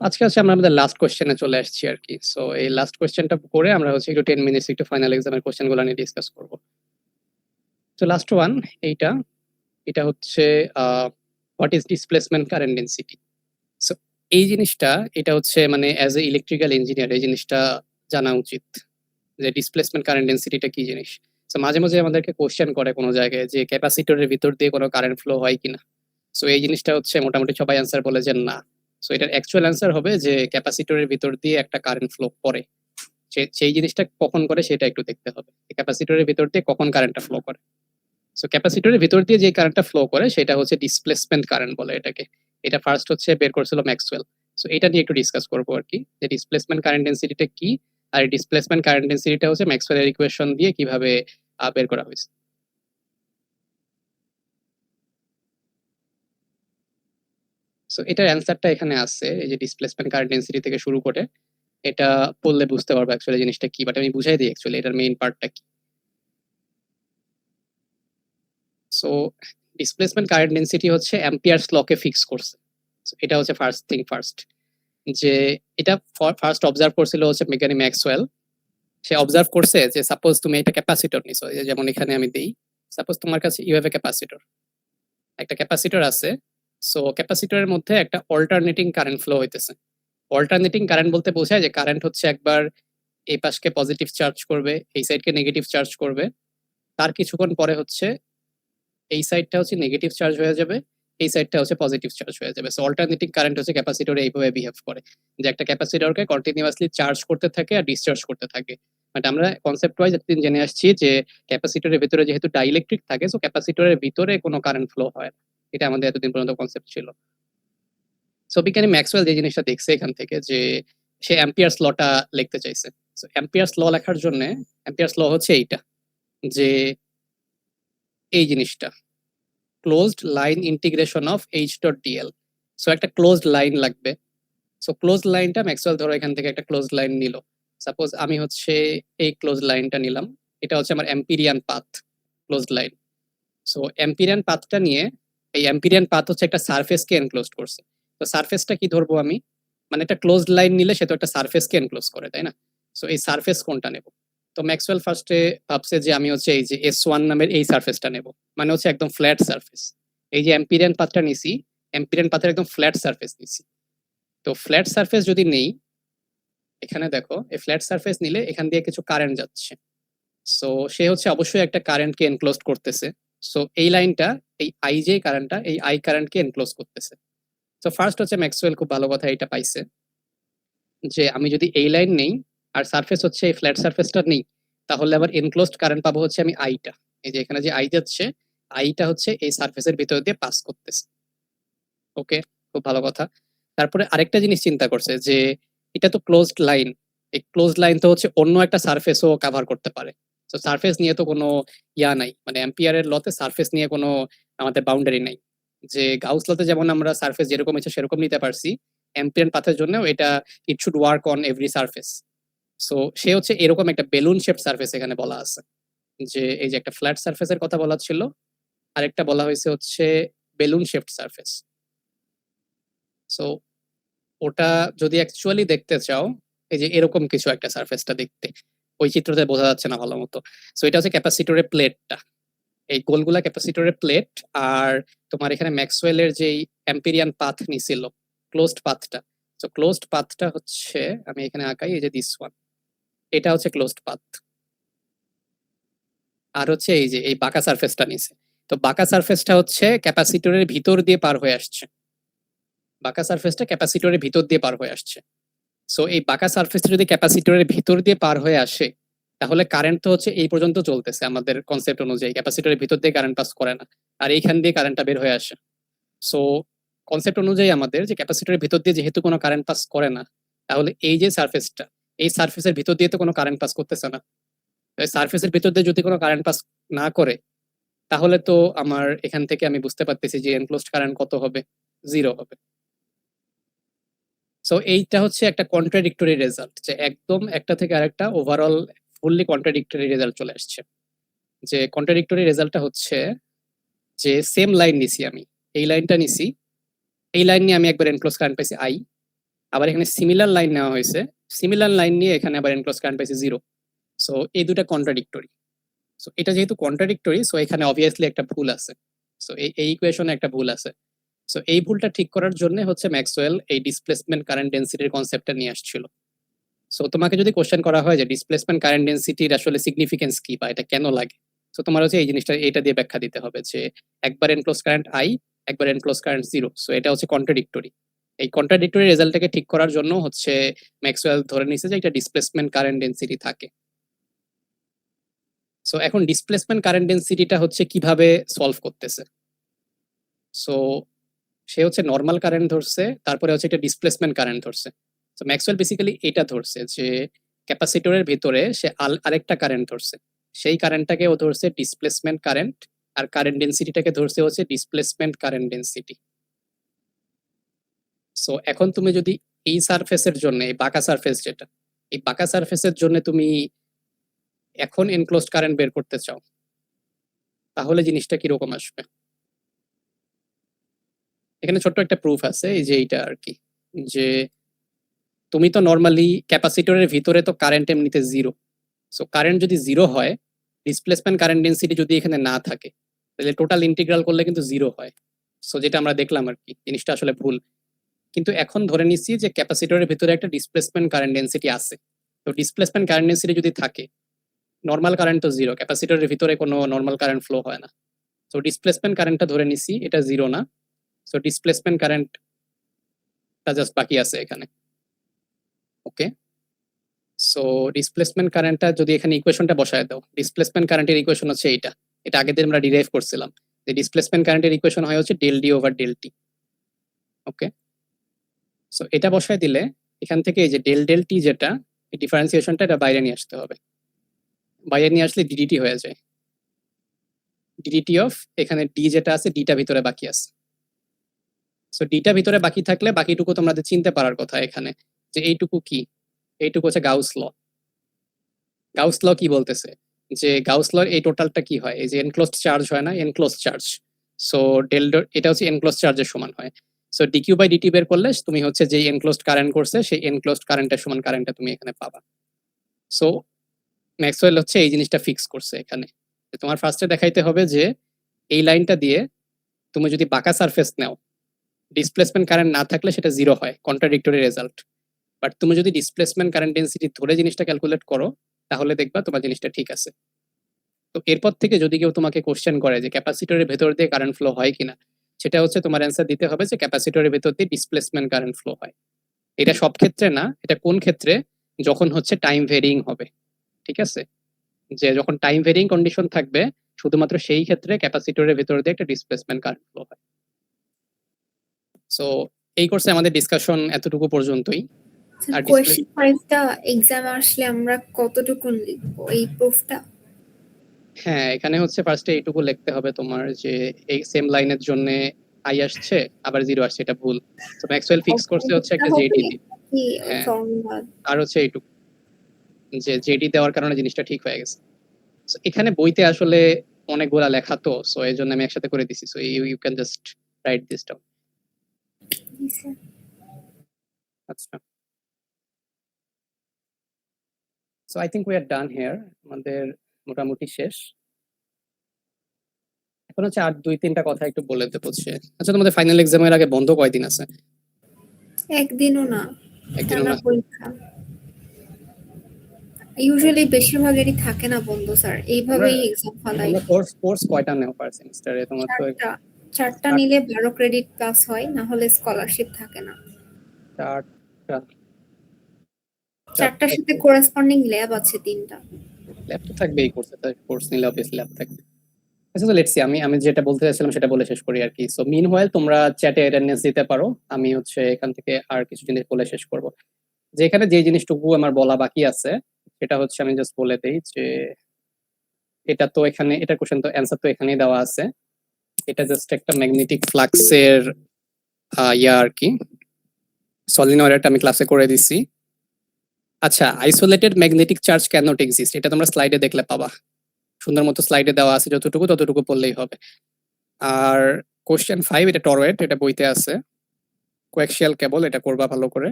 আজকে হচ্ছে আমরা আমাদের লাস্ট কোশ্চেনে চলে আসছি আর কি। সো এই লাস্ট কোশ্চেনটা করে আমরা হচ্ছে একটু 10 মিনিটস একটু ফাইনাল এক্সামের কোশ্চেনগুলো নিয়ে ডিসকাস করব। তো লাস্ট ওয়ান এইটা, এটা হচ্ছে what is displacement current density. So এই জিনিসটা, এটা হচ্ছে মানে অ্যাজ এ ইলেকট্রিক্যাল ইঞ্জিনিয়ার এই জিনিসটা জানা উচিত যে ডিসপ্লেসমেন্ট কারেন্ট ডেনসিটিটা কি জিনিস। সো মাঝে মাঝে আমাদেরকে কোশ্চেন করে কোনো জায়গায় যে ক্যাপাসিটরের ভিতর দিয়ে কোনো কারেন্ট ফ্লো হয় কিনা। সো এই জিনিসটা হচ্ছে মোটামুটি সবাই অ্যান্সার বলে যে না। সো এটার অ্যাকচুয়াল অ্যান্সার হবে যে ক্যাপাসিটরের ভিতর দিয়ে একটা কারেন্ট ফ্লো করে, সেই জিনিসটা কখন করে সেটা একটু দেখতে হবে, ক্যাপাসিটরের ভিতর দিয়ে কখন কারেন্টটা ফ্লো করে। সো ক্যাপাসিটরের ভিতর দিয়ে যে কারেন্টটা ফ্লো করে সেটা হচ্ছে ডিসপ্লেসমেন্ট কারেন্ট বলে এটাকে। এটা ফার্স্ট হচ্ছে বের করেছিল ম্যাক্সওয়েল। সো এটা নিয়ে একটু ডিসকাস করবো আর কি, যে ডিসপ্লেসমেন্ট কারেন্ট ডেনসিটিটা কি, আর ডিসপ্লেসমেন্ট কারেন্ট ডেনসিটিটা হচ্ছে ম্যাক্সওয়েলের ইকুয়েশন দিয়ে কিভাবে বের করা হয়েছে। সো এটার অ্যান্সারটা এখানে আছে, এই যে ডিসপ্লেসমেন্ট কারেন্ট ডেনসিটি থেকে শুরু করে, এটা পড়লে বুঝতে পারবো অ্যাকচুয়ালি জিনিসটা কি, বাট আমি বুঝাই দিই অ্যাকচুয়ালি এটার মেইন পার্টটা কি। সো ডিসপ্লেসমেন্ট কারেন্ট ডেন্সিটি হচ্ছে অ্যাম্পিয়ারস লকে ফিক্স করছে। So, এটা হচ্ছে ফার্স্ট থিং ফার্স্ট, যে এটা ফার্স্ট অবজার্ভ করছিল হচ্ছে মেকানি ম্যাক্সওয়েল। সে অবজার্ভ করছে যে সাপোজ তুমি একটা ক্যাপাসিটর নিছো, যেমন এখানে আমি দেই, সাপোজ তোমার কাছে ইউ হ্যাভ এ ক্যাপাসিটর, একটা ক্যাপাসিটর আছে। সো ক্যাপাসিটরের মধ্যে একটা অল্টারনেটিং কারেন্ট ফ্লো হইতেছে। অল্টারনেটিং কারেন্ট বলতে বোঝায় যে কারেন্ট হচ্ছে একবার এই পাশকে পজিটিভ চার্জ করবে, এই সাইডকে নেগেটিভ চার্জ করবে, তার কিছুক্ষণ পরে হচ্ছে এই সাইডটা হচ্ছে নেগেটিভ চার্জ হয়ে যাবে, এই সাইডটা হচ্ছে পজিটিভ চার্জ হয়ে যাবে। সো অল্টারনেটিং কারেন্ট হচ্ছে ক্যাপাসিটরে এইভাবে বিহেভ করে, যে একটা ক্যাপাসিটরকে কন্টিনিউয়াসলি চার্জ করতে থাকে আর ডিসচার্জ করতে থাকে। বাট আমরা কনসেপ্ট ওয়াইজ এতদিন জেনে আসছি যে ক্যাপাসিটরের ভিতরে যেহেতু ডাইইলেকট্রিক থাকে, সো ক্যাপাসিটরের ভিতরে কোনো কারেন্ট ফ্লো হয় না। এটা আমাদের এতদিন পর্যন্ত কনসেপ্ট ছিল। সো বিজ্ঞানী ম্যাক্সওয়েল যে জিনিসটা দেখছে এখান থেকে, যে সে অ্যাম্পিয়ার্স লটা লিখতে চাইছে। সো অ্যাম্পিয়ার্স ল লেখার জন্য অ্যাম্পিয়ার্স ল হচ্ছে এইটা, যে এই জিনিসটা closed line integration of H dot DL. So একটা ক্লোজড লাইন লাগবে। সো ক্লোজড লাইনটা ম্যাক্সওয়েল ধরো এখান থেকে একটা ক্লোজড লাইন নিল। সাপোজ আমি হচ্ছে এই ক্লোজড লাইনটা নিলাম, এটা হচ্ছে আমার অ্যাম্পিরিয়ান পাথ ক্লোজড লাইন। সো অ্যাম্পিরিয়ান পাথটা নিয়ে, এই অ্যাম্পিরিয়ান পাথ হচ্ছে একটা সারফেসকে এনক্লোজ করছে। তো সারফেসটা কি ধরবো আমি, মানে একটা ক্লোজড লাইন নিলে সে তো একটা সারফেসকে এনক্লোজ করে, তাই না? সো এই সারফেস কোনটা নেব? তো ম্যাক্সওয়েল ফার্স্টে ভাবছে যে আমি হচ্ছে এই যে S1 নামের এই সারফেসটা নেব, মানে হচ্ছে একদম ফ্ল্যাট সারফেস। এই যে অ্যাম্পিরিয়ান পাথটা নিছি, অ্যাম্পিরিয়ান পাথের একদম ফ্ল্যাট সারফেস নিছি। তো ফ্ল্যাট সারফেস যদি নেই, এখানে দেখো এই ফ্ল্যাট সারফেস নিলে এখান দিয়ে কিছু কারেন্ট যাচ্ছে। সো সে হচ্ছে অবশ্যই একটা কারেন্টকে এনক্লোজ করতেছে। সো এই লাইনটা, এই আই যে কারেন্টটা, এই আই কারেন্টকে এনক্লোজ করতেছে। তো ফার্স্ট হচ্ছে ম্যাক্সওয়েল খুব ভালো কথা এটা পাইছে, যে আমি যদি এই লাইন নেই আর সারফেস হচ্ছে এই ফ্ল্যাট সারফেসটা নেই, তাহলে আবার এনক্লোজড কারেন্ট পাবো হচ্ছে আমি আইটা। এই যে এখানে যে আই যাচ্ছে, আইটা হচ্ছে এই সারফেসের ভিতর দিয়ে পাস করতেছে। ওকে, খুব ভালো কথা। তারপরে আরেকটা জিনিস চিন্তা করছে যে এটা তো ক্লোজড লাইন, এই ক্লোজড লাইন তো হচ্ছে অন্য একটা সারফেসও কভার করতে পারে। তো সারফেস নিয়ে তো কোনো ইয়া নাই, মানে অ্যাম্পিয়ারের লতে সারফেস নিয়ে কোনো আমাদের বাউন্ডারি নাই। যে গাউস লতে যেমন আমরা সারফেস যেরকম ইচ্ছে সেরকম নিতে পারছি, অ্যাম্পিয়ার পাথের জন্য এটা it should work on every surface. So say হচ্ছে এরকম একটা বেলুন শেপ সারফেস এখানে বলা আছে, যে এই যে একটা ফ্ল্যাট সারফেসের কথা বলা ছিল, আরেকটা বলা হয়েছে হচ্ছে বেলুন শেপ সারফেস। সো ওটা যদি অ্যাকচুয়ালি দেখতে চাও, এই যে এরকম কিছু একটা সারফেসটা দেখতে, ওই চিত্রতে বোঝা যাচ্ছে না ভালো মতো। সো এটা হচ্ছে ক্যাপাসিটরের প্লেটটা, এই গোলগুলা ক্যাপাসিটরের প্লেট। আর তোমার এখানে ম্যাক্সওয়েলের যেই অ্যাম্পিরিয়ান পাথ নিছিল, ক্লোজড পাথটা, সো ক্লোজড পাথটা হচ্ছে, আমি এখানে আঁকাই, এই যে দিস ওয়ান, এটা হচ্ছে ক্লোজড পাথ। আর হচ্ছে এই যে এই বাঁকা সারফেসটা নিছে, তো বাঁকা সারফেসটা হচ্ছে ক্যাপাসিটরের ভিতর দিয়ে পার হয়ে আসছে, বাঁকা সারফেসটা ক্যাপাসিটরের ভিতর দিয়ে পার হয়ে আসছে। সো এই বাঁকা সারফেসটা যদি ক্যাপাসিটরের ভিতর দিয়ে পার হয়ে আসে, তাহলে কারেন্ট তো হচ্ছে এই পর্যন্ত চলতেছে আমাদের কনসেপ্ট অনুযায়ী, ক্যাপাসিটরের ভিতর দিয়ে কারেন্ট পাস করে না, আর এইখান দিয়ে কারেন্টটা বের হয়ে আসে। সো কনসেপ্ট অনুযায়ী আমাদের যে ক্যাপাসিটরের ভিতর দিয়ে যেহেতু কোনো কারেন্ট পাস করে না, তাহলে এই যে সারফেসটা, এই সারফেসের ভিতর দিয়ে তো কোনো কারেন্ট পাস করতেছে না। সারফেসের ভিতর দিয়ে যদি কোনো কারেন্ট পাস না করে, তাহলে তো আমার এখান থেকে আমি বুঝতে পারতেছি যে এনক্লোজড কারেন্ট কত হবে, 0 হবে। সো এইটা হচ্ছে একটা কন্ট্রাডিক্টরি রেজাল্ট, যে একদম একটা থেকে আরেকটা ওভারঅল ফুললি কন্ট্রাডিক্টরি রেজাল্ট চলে আসছে। যে কন্ট্রাডিক্টরি রেজাল্টটা হচ্ছে যে সেম লাইন নিছি আমি, এই লাইনটা নিছি, এই লাইন নিয়ে আমি একবার এনক্লোজ কারেন্ট পাইছি আই, আবার এখানে সিমিলার লাইন নেওয়া হয়েছে, সিমিলার লাইন নিয়ে এখানে আবার এনক্লোজ কারেন্ট পাইছি 0। সো এই দুটা কন্ট্রাডিক্টরি। সো এটা যেহেতু কন্ট্রাডিক্টরি, সো এখানে অবভিয়াসলি একটা ভুল আছে। সো এই ইকুয়েশনে একটা ভুল আছে। সো এই ভুলটা ঠিক করার জন্য হচ্ছে ম্যাক্সওয়েল এই ডিসপ্লেসমেন্ট কারেন্ট ডেন্সিটির কনসেপ্টটা নিয়ে আসছিল। সো তোমাকে যদি কোশ্চেন করা হয় যে ডিসপ্লেসমেন্ট কারেন্ট ডেন্সিটির আসলে সিগনিফিকেন্স কি বা এটা কেন লাগে, সো তোমার হচ্ছে এই জিনিসটা এটা দিয়ে ব্যাখ্যা দিতে হবে, যে একবার এনক্লোজ কারেন্ট আই, একবার এনক্লোজ কারেন্ট 0। সো এটা হচ্ছে কন্ট্রাডিক্টরি। এই কন্ট্রাডিক্টরি রেজাল্টটাকে ঠিক করার জন্য হচ্ছে ম্যাক্সওয়েল ধরে নিছে যে একটা ডিসপ্লেসমেন্ট কারেন্ট ডেন্সিটি থাকে। সো এখন ডিসপ্লেসমেন্ট কারেন্ট ডেন্সিটিটা হচ্ছে কিভাবে সলভ করতেছে। সো সে হচ্ছে নর্মাল কারেন্ট ধরছে, তারপরে হচ্ছে একটা ডিসপ্লেসমেন্ট কারেন্ট ধরছে। তো ম্যাক্সওয়েল বেসিক্যালি এটা ধরছে যে ক্যাপাসিটরের ভিতরে সে আরেকটা কারেন্ট ধরছে, সেই কারেন্টটাকে ও ধরছে ডিসপ্লেসমেন্ট কারেন্ট, আর কারেন্ট ডেন্সিটিটাকে ধরছে হচ্ছে ডিসপ্লেসমেন্ট কারেন্ট ডেন্সিটি। সো এখন তুমি যদি এই সারফেসের জন্য, এই বাঁকা সারফেস যেটা, এই বাঁকা সারফেসের জন্য তুমি এখন এনক্লোজড কারেন্ট বের করতে চাও, তাহলে জিনিসটা কিরকম আসবে? এখানে ছোট্ট একটা প্রুফ আছে, এই যে এইটা আর কি, যে তুমি তো নর্মালি ক্যাপাসিটরের ভিতরে তো কারেন্ট এমনিতে জিরো। সো কারেন্ট যদি জিরো হয়, ডিসপ্লেসমেন্ট কারেন্ট ডেন্সিটি যদি এখানে না থাকে, তাহলে টোটাল ইন্টিগ্রাল করলে কিন্তু জিরো হয়। সো যেটা আমরা দেখলাম আর কি, জিনিসটা আসলে ভুল। কিন্তু এখন ধরে নিচ্ছি যে ক্যাপাসিটরের ভিতরে একটা ডিসপ্লেসমেন্ট কারেন্ট ডেন্সিটি আছে। তো ডিসপ্লেসমেন্ট কারেন্ট ডেন্সিটি যদি থাকে, নর্মাল কারেন্ট তো জিরো, ক্যাপাসিটরের ভিতরে কোনো নর্মাল কারেন্ট ফ্লো হয় না। সো ডিসপ্লেসমেন্ট কারেন্টটা ধরে নিচ্ছি এটা জিরো না। সো ডিসপ্লেসমেন্ট কারেন্টটা জাস্ট বাকি আছে এখানে। ওকে, সো ডিসপ্লেসমেন্ট কারেন্টটা যদি এখানে ইকুয়েশনটা বসায় দাও, ডিসপ্লেসমেন্ট কারেন্টের ইকুয়েশন হচ্ছে এইটা, এটা আগের দিন আমরা ডিরাইভ করছিলাম যে ডিসপ্লেসমেন্ট কারেন্টের ইকুয়েশন হয় হচ্ছে del D over del T. Okay, so এটা বসায় দিলে এখান থেকে এই যে ডেল ডেল টি যেটা, এই ডিফারেন্সিয়েশনটা এটা বাইরে নিয়ে আসতে হবে। বাইরে নিয়ে আসলে ডিডিটি হয়ে যায়, ডিডিটি অফ এখানে ডি যেটা আছে ডিটা ভিতরে বাকি আছে। সো ডিটা ভিতরে বাকি থাকলে বাকিটুকু তোমাদের চিনতে পারার কথা এখানে, যে এইটুকু কি, এইটুকু হচ্ছে গাউস ল। গাউস ল কি বলতেছে, যে গাউস ল এই টোটালটা কি হয়, এই যে এনক্লোজড চার্জ হয় না, এনক্লোজড চার্জ। সো ডেল এটা হচ্ছে এনক্লোজড চার্জের সমান হয়। সো ডিকিউ বাই ডিটি বের করলে তুমি হচ্ছে যে এনক্লোজড কারেন্ট করছে সেই এনক্লোজড কারেন্টের সমান কারেন্টটা তুমি এখানে পাবা। সো ম্যাক্সওয়েল হচ্ছে এই জিনিসটা ফিক্স করছে এখানে। তোমার ফার্স্টে দেখাইতে হবে যে এই লাইনটা দিয়ে তুমি যদি বাঁকা সারফেস নাও, ডিসপ্লেসমেন্ট কারেন্ট না থাকলে সেটা জিরো হয়, কন্ট্রাডিক্টরি রেজাল্ট। বাট তুমি যদি ডিসপ্লেসমেন্ট কারেন্ট ডেন্সিটি ধরে জিনিসটা ক্যালকুলেট করো, তাহলে দেখবা তোমার জিনিসটা ঠিক আছে। তো এরপর থেকে যদি কেউ তোমাকে কোশ্চেন করে যে ক্যাপাসিটরের ভেতর দিয়ে কারেন্ট ফ্লো হয় কিনা, সেটা হচ্ছে তোমার অ্যান্সার দিতে হবে যে ক্যাপাসিটরের ভেতর দিয়ে ডিসপ্লেসমেন্ট কারেন্ট ফ্লো হয়। এটা সব ক্ষেত্রে না, এটা কোন ক্ষেত্রে, যখন হচ্ছে টাইম ভেরিং হবে। ঠিক আছে, যে যখন টাইম ভেরিং কন্ডিশন থাকবে, শুধুমাত্র সেই ক্ষেত্রে ক্যাপাসিটরের ভেতর দিয়ে একটা ডিসপ্লেসমেন্ট কারেন্ট ফ্লো হয়। সো এই কোর্সে আমাদের ডিসকাশন এতটুকু পর্যন্তই। আর কোয়েশ্চেন 5টা এক্সামে আসলে আমরা কতটুকু লিখবো এই প্রুফটা? হ্যাঁ, এখানে হচ্ছে ফার্স্টে এইটুকু লিখতে হবে তোমার, যে এই সেম লাইনের জন্য আই আসছে আবার জিরো আসছে, এটা ভুল। তো ম্যাক্সওয়েল ফিক্স করছে হচ্ছে একটা জেডি দিয়ে। হ্যাঁ, আর হচ্ছে এইটুকু, যে জেডি দেওয়ার কারণে জিনিসটা ঠিক হয়ে গেছে। So, এখানে বইতে আসলে অনেকগুলা লেখা, তো সো এই জন্য আমি একসাথে করে দিছি। So you can just write this down. আচ্ছা, so I think we are done here, আমাদের মোটামুটি শেষ। এখন হচ্ছে আর 2-3টা কথা একটু বলে দেবো। আচ্ছা, তোমাদের ফাইনাল এক্সামের আগে বন্ধ কয়দিন আছে? একদিনও না, একদিনও না? পরীক্ষা ইউজুয়ালি বেশিরভাগেরই থাকে না বন্ধ স্যার, এইভাবেই এক্সাম ফলাই। তোমরা কোর্স কয়টা নেও পার সেমিস্টারে? তোমার তো চারটা নিলে 12 ক্রেডিট প্লাস হয়, না হলে স্কলারশিপ থাকে না। চারটা। চারটার সাথে কোরেসপন্ডিং ল্যাব আছে 3টা। ল্যাব তো থাকবে এই কোর্সে, কোর্স নিলে অবভিয়াসলি ল্যাব থাকবে। আচ্ছা, তো লেটস সি, আমি যেটা বলতে চাইছিলাম সেটা বলে শেষ করি আর কি। সো মিন হোয়াইল তোমরা চ্যাটে অ্যাটেন্ডেন্স দিতে পারো, আমি হচ্ছে এখান থেকে আর কিছু জিনিস বলে শেষ করব। যেখানে যে জিনিসটুকু আমার বলা বাকি আছে সেটা হচ্ছে আমি জাস্ট বলে দেই যে এটা তো এখানে, এটা কোশ্চেন তো অ্যান্সার তো এখানেই দেওয়া আছে। এটা জাস্ট একটা ম্যাগনেটিক ফ্লাক্সের ইয়া আর কি, সলিনয়েড আমি ক্লাসে করে দিছি। আচ্ছা, isolated magnetic charge can not exist, এটা তোমরা স্লাইডে দেখলে পাবা, সুন্দর মতো স্লাইডে দেওয়া আছে, যতটুকু ততটুকু পড়লেই হবে। আর কোশ্চেন 5 এটা টরয়েড, এটা বইতে আছে। কোয়াক্সিয়াল কেবল, এটা করবা ভালো করে।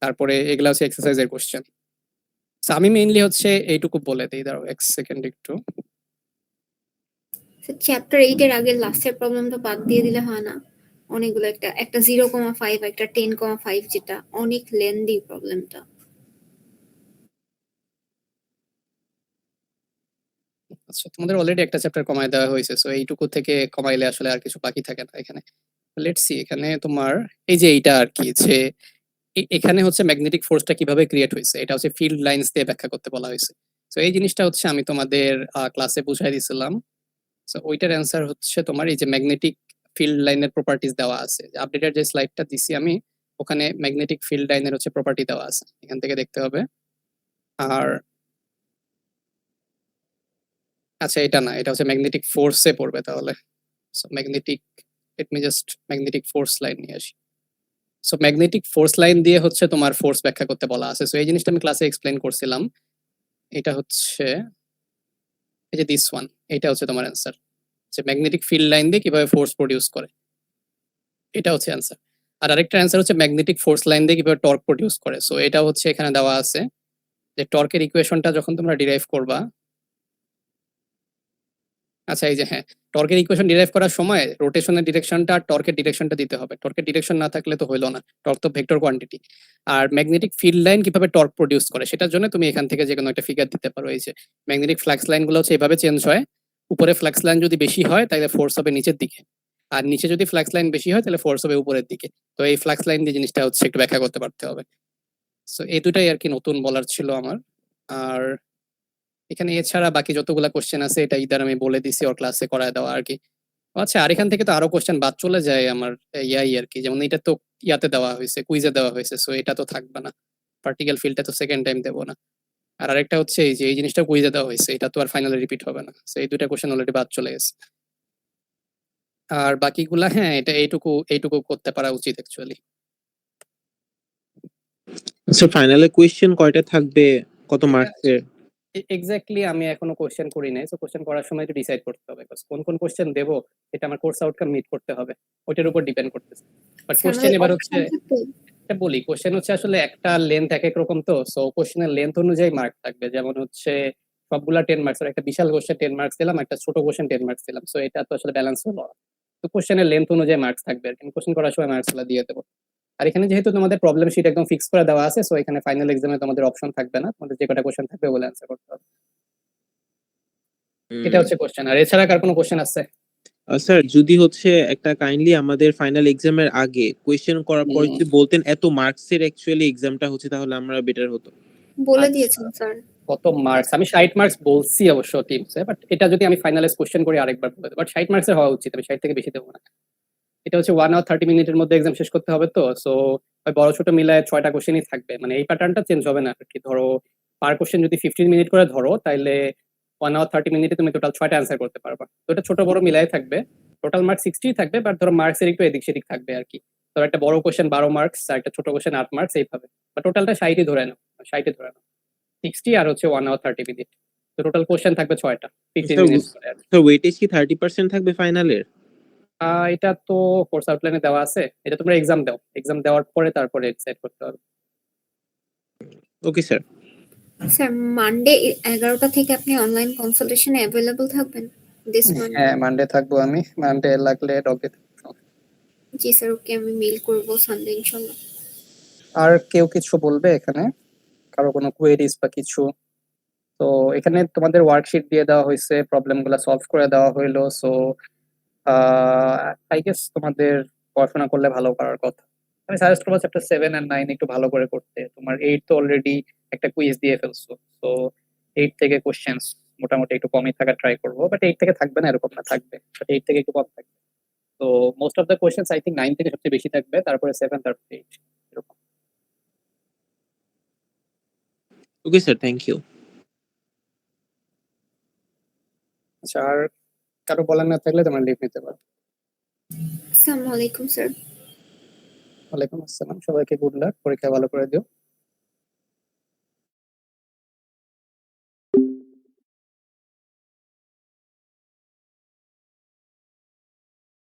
তারপরে এগুলা হচ্ছে এক্সারসাইজের কোশ্চেন। আমি মেইনলি হচ্ছে এইটুকু বলে দিই, দাঁড়াও এক সেকেন্ড একটু। চ্যাপ্টার 8 এর আগে লাস্টের প্রবলেমটা বাদ দিয়ে দিলে হয় না? অনেকগুলো, একটা 0,5, একটা 10,5, যেটা অনেক লেন্দি প্রবলেমটা। আচ্ছা, তোমাদের অলরেডি একটা চ্যাপ্টার কমায় দেওয়া হয়েছে, সো এইটুকু থেকে কমাইলে আসলে আর কিছু বাকি থাকে না এখানে। লেটস সি, এখানে তোমার এই যে এইটা আর কি, যে এখানে হচ্ছে ম্যাগনেটিক ফোর্সটা কিভাবে ক্রিয়েট হয়েছে, এটা হচ্ছে ফিল্ড লাইন্স দিয়ে ব্যাখ্যা করতে বলা হয়েছে। তো এই জিনিসটা হচ্ছে আমি তোমাদের ক্লাসে বুঝাই দিছিলাম। সো ওইটার অ্যান্সার হচ্ছে তোমার এই যে ম্যাগনেটিক ফিল্ড লাইনের প্রপার্টিজ দেওয়া আছে, আপডেটেড যে স্লাইডটা দিছি আমি, ওখানে ম্যাগনেটিক ফিল্ড লাইনের হচ্ছে প্রপার্টি দেওয়া আছে, এখান থেকে দেখতে হবে। আর আচ্ছা, এটা না, এটা হচ্ছে ম্যাগনেটিক ফোর্সে পড়বে তাহলে। So magnetic, let me just magnetic force line নিয়ে আসি। সো ম্যাগনেটিক ফোর্স লাইন দিয়ে হচ্ছে তোমার ফোর্স ব্যাখ্যা করতে বলা আছে। সো এই জিনিসটা আমি ক্লাসে এক্সপ্লেইন করছিলাম। এটা হচ্ছে এই যে দিস ওয়ান, এটা হচ্ছে তোমার অ্যান্সার। যে ম্যাগনেটিক ফিল্ড লাইন দিয়ে কিভাবে ফোর্স প্রডিউস করে, এটা হচ্ছে অ্যান্সার। আর আরেকটা অ্যান্সার হচ্ছে ম্যাগনেটিক ফোর্স লাইন দিয়ে কিভাবে টর্ক প্রডিউস করে। সো এটা হচ্ছে এখানে দেওয়া আছে যে টর্কের ইকুয়েশনটা যখন তোমরা ডিরাইভ করবা, আচ্ছা এই যে হ্যাঁ, টর্কের ইকুয়েশন ডিরাইভ করার সময় রোটেশনের ডিরেকশনটা আর টর্কের ডিরেকশনটা দিতে হবে। টর্কের ডিরেকশন না থাকলে তো হইলো না, টর্ক তো ভেক্টর কোয়ান্টিটি। আর ম্যাগনেটিক ফিল্ড লাইন কিভাবে টর্ক প্রডিউস করে সেটার জন্য তুমি এখান থেকে যে কোনো একটা ফিগার দিতে পারো। এই যে ম্যাগনেটিক ফ্লাক্স লাইনগুলো হচ্ছে এভাবে চেঞ্জ হয়, উপরে ফ্লাক্স লাইন যদি বেশি হয় তাহলে ফোর্স হবে নিচের দিকে, আর নিচে যদি ফ্লাক্স লাইন বেশি হয় তাহলে ফোর্স হবে উপরের দিকে। তো এই ফ্লাক্স লাইন দিয়ে জিনিসটা হচ্ছে একটু ব্যাখ্যা করতে পারতে হবে। সো এই দুটাই আর কি নতুন বলার ছিল আমার। আর এখানে এছাড়া বাকি যতগুলা কোশ্চেন আছে এটা ইদার আমি বলে দিছি ওর ক্লাসে করায় দেওয়া আর কি। আচ্ছা, আর এখান থেকে তো আরো কোশ্চেন বাদ চলে যায় আমার, ইয়াই আর কি, যেমন এটা তো ইয়াতে দেওয়া হয়েছে, কুইজে দেওয়া হয়েছে, সো এটা তো থাকবে না। পার্টিকেল ফিল্ডটা তো সেকেন্ড টাইম দেবো না। আর আরেকটা হচ্ছে এই যে এই জিনিসটা কুইজে দেওয়া হয়েছে, এটা তো আর ফাইনালি রিপিট হবে না। সো এই দুটা কোশ্চেন অলরেডি বাদ চলে গেছে। আর বাকিগুলা হ্যাঁ, এটা এইটুকু এইটুকু করতে পারা উচিত অ্যাকচুয়ালি। আচ্ছা, ফাইনালে কোয়েশ্চেন কয়টা থাকবে, কত মার্কসের? এক্স্যাক্টলি আমি এখনো কোশ্চেন করি নাই, সো কোশ্চেন করার সময় একটু ডিসাইড করতে হবে কোন কোন কোশ্চেন দেবো, এটা আমার কোর্স আউটকাম মিট করতে হবে, ওইটার উপর ডিপেন্ড করতেছে। বাট কোশ্চেন এবার হচ্ছে, এটা বলি কোশ্চেন হচ্ছে আসলে একটা লেন্থ এক এক রকম, তো সো কোশ্চেনের লেন্থ অনুযায়ী মার্ক থাকবে। যেমন হচ্ছে সবগুলা 10 মার্কস, আর একটা বিশাল কোশ্চেন 10 মার্কস দিলাম, একটা ছোট কোশ্চেন 10 মার্কস দিলাম, সো এটা তো আসলে ব্যালেন্স হলো না। তো কোশ্চেনের লেন্থ অনুযায়ী মার্কস থাকবে, আর কোশ্চেন করার সময় মার্কস গুলো দিয়ে দেবো। আর এখানে যেহেতু তোমাদের প্রবলেম শিট একদম ফিক্স করে দেওয়া আছে, সো এখানে ফাইনাল এক্সামে তোমাদের অপশন থাকবে না, তোমাদের যে কটা কোশ্চেন থাকবে ওগুলো অ্যান্সার করতে হবে। এটা হচ্ছে কোশ্চেন। আর এছাড়া কার কোনো কোশ্চেন আছে? স্যার, যদি হচ্ছে একটা কাইন্ডলি আমাদের ফাইনাল এক্সামের আগে কোয়েশ্চেন করার পর যদি বলতেন এত মার্কসের অ্যাকচুয়ালি এক্সামটা হচ্ছে, তাহলে আমরা বেটার হতো। বলে আচ্ছা। দিয়েছেন স্যার। কত মার্কস? আমি 60 মার্কস বলছি অবশ্য টিমসে, বাট এটা যদি আমি ফাইনালাইজ কোশ্চেন করি আরেকবার বলে দেবো, বাট 60 মার্কসের হওয়া উচিত, আমি 60 থেকে বেশি দেবো না। এটা হচ্ছে 1 আওয়ার 30 মিনিটের মধ্যে এক্সাম শেষ করতে হবে, তো সো ওই বড় ছোট মিলায় 6টা কোশ্চেনই থাকবে, মানে এই প্যাটার্নটা চেঞ্জ হবে না আর কি। ধরো পার কোশ্চেন যদি 15 মিনিট করে ধরো, তাহলে 1 আওয়ার 30 মিনিটে তুমি টোটাল 6টা অ্যান্সার করতে পারবা। তো এটা ছোট বড় মিলাই থাকবে, টোটাল মার্কস 60 থাকবে, বাট ধরো মার্কসের একটু এদিক সেদিক থাকবে আর কি। ধরো একটা বড় কোশ্চেন 12 মার্কস আর একটা ছোট কোশ্চেন 8 মার্কস, এইভাবে। বা টোটালটা 60ই ধরে নাও, 60ই ধরে নাও, 60 আর হচ্ছে 1 আওয়ার 30 মিনিট। তো টোটাল কোশ্চেন থাকবে 6টা, 15 মিনিট করে আর কি। স্যার, ওয়েটেজ কি 30% থাকবে ফাইনালের? এটা তো কোর্স আউটলাইনে দেওয়া আছে, এটা তোমরা এক্সাম দাও, এক্সাম দেওয়ার পরে তারপরে ডিসাইড করতে হবে। Okay sir. স্যার, মানডে 11টা থেকে আপনি অনলাইন কনসালটেশনে অ্যাভেলেবল থাকবেন দিস মানডে? হ্যাঁ, মানডে থাকবো আমি, মানডে লাগলে ডগে। জি স্যার, ওকে, আমি মেইল করব সানডে ইনশাআল্লাহ। আর কেউ কিছু বলবে এখানে, কারো কোনো কোয়েরিজ বা কিছু? তো এখানে তোমাদের ওয়ার্কশিট দিয়ে দেওয়া হয়েছে, প্রবলেমগুলো সলভ করে দেওয়া হইলো, সো আই গেস তোমাদের পড়াশোনা করলে ভালো করার কথা। আমি সাজেস্ট করবো চ্যাপ্টার 7 আর 9 একটু ভালো করে করতে। তোমার 8 তো অলরেডি একটা কুইজ দিয়ে ফেলছো, তো 8 থেকে কোশ্চেন্স মোটামুটি একটু কমই থাকা ট্রাই করবো, বাট 8 থেকে থাকবে না এরকম না, থাকবে, বাট 8 থেকে একটু কম থাকবে। তো most of the questions I think 9 থেকে সবচেয়ে বেশি থাকবে, তারপরে 7, তারপরে 8 এরকম। Okay sir, thank you. আচ্ছা, আর কারো বলার না থাকলে তোমরা লিভ নিতে পারো। আসসালামু আলাইকুম স্যার। ওয়ালাইকুম আসসালাম, সবাইকে গুড লাক, পরীক্ষা ভালো করে দিও।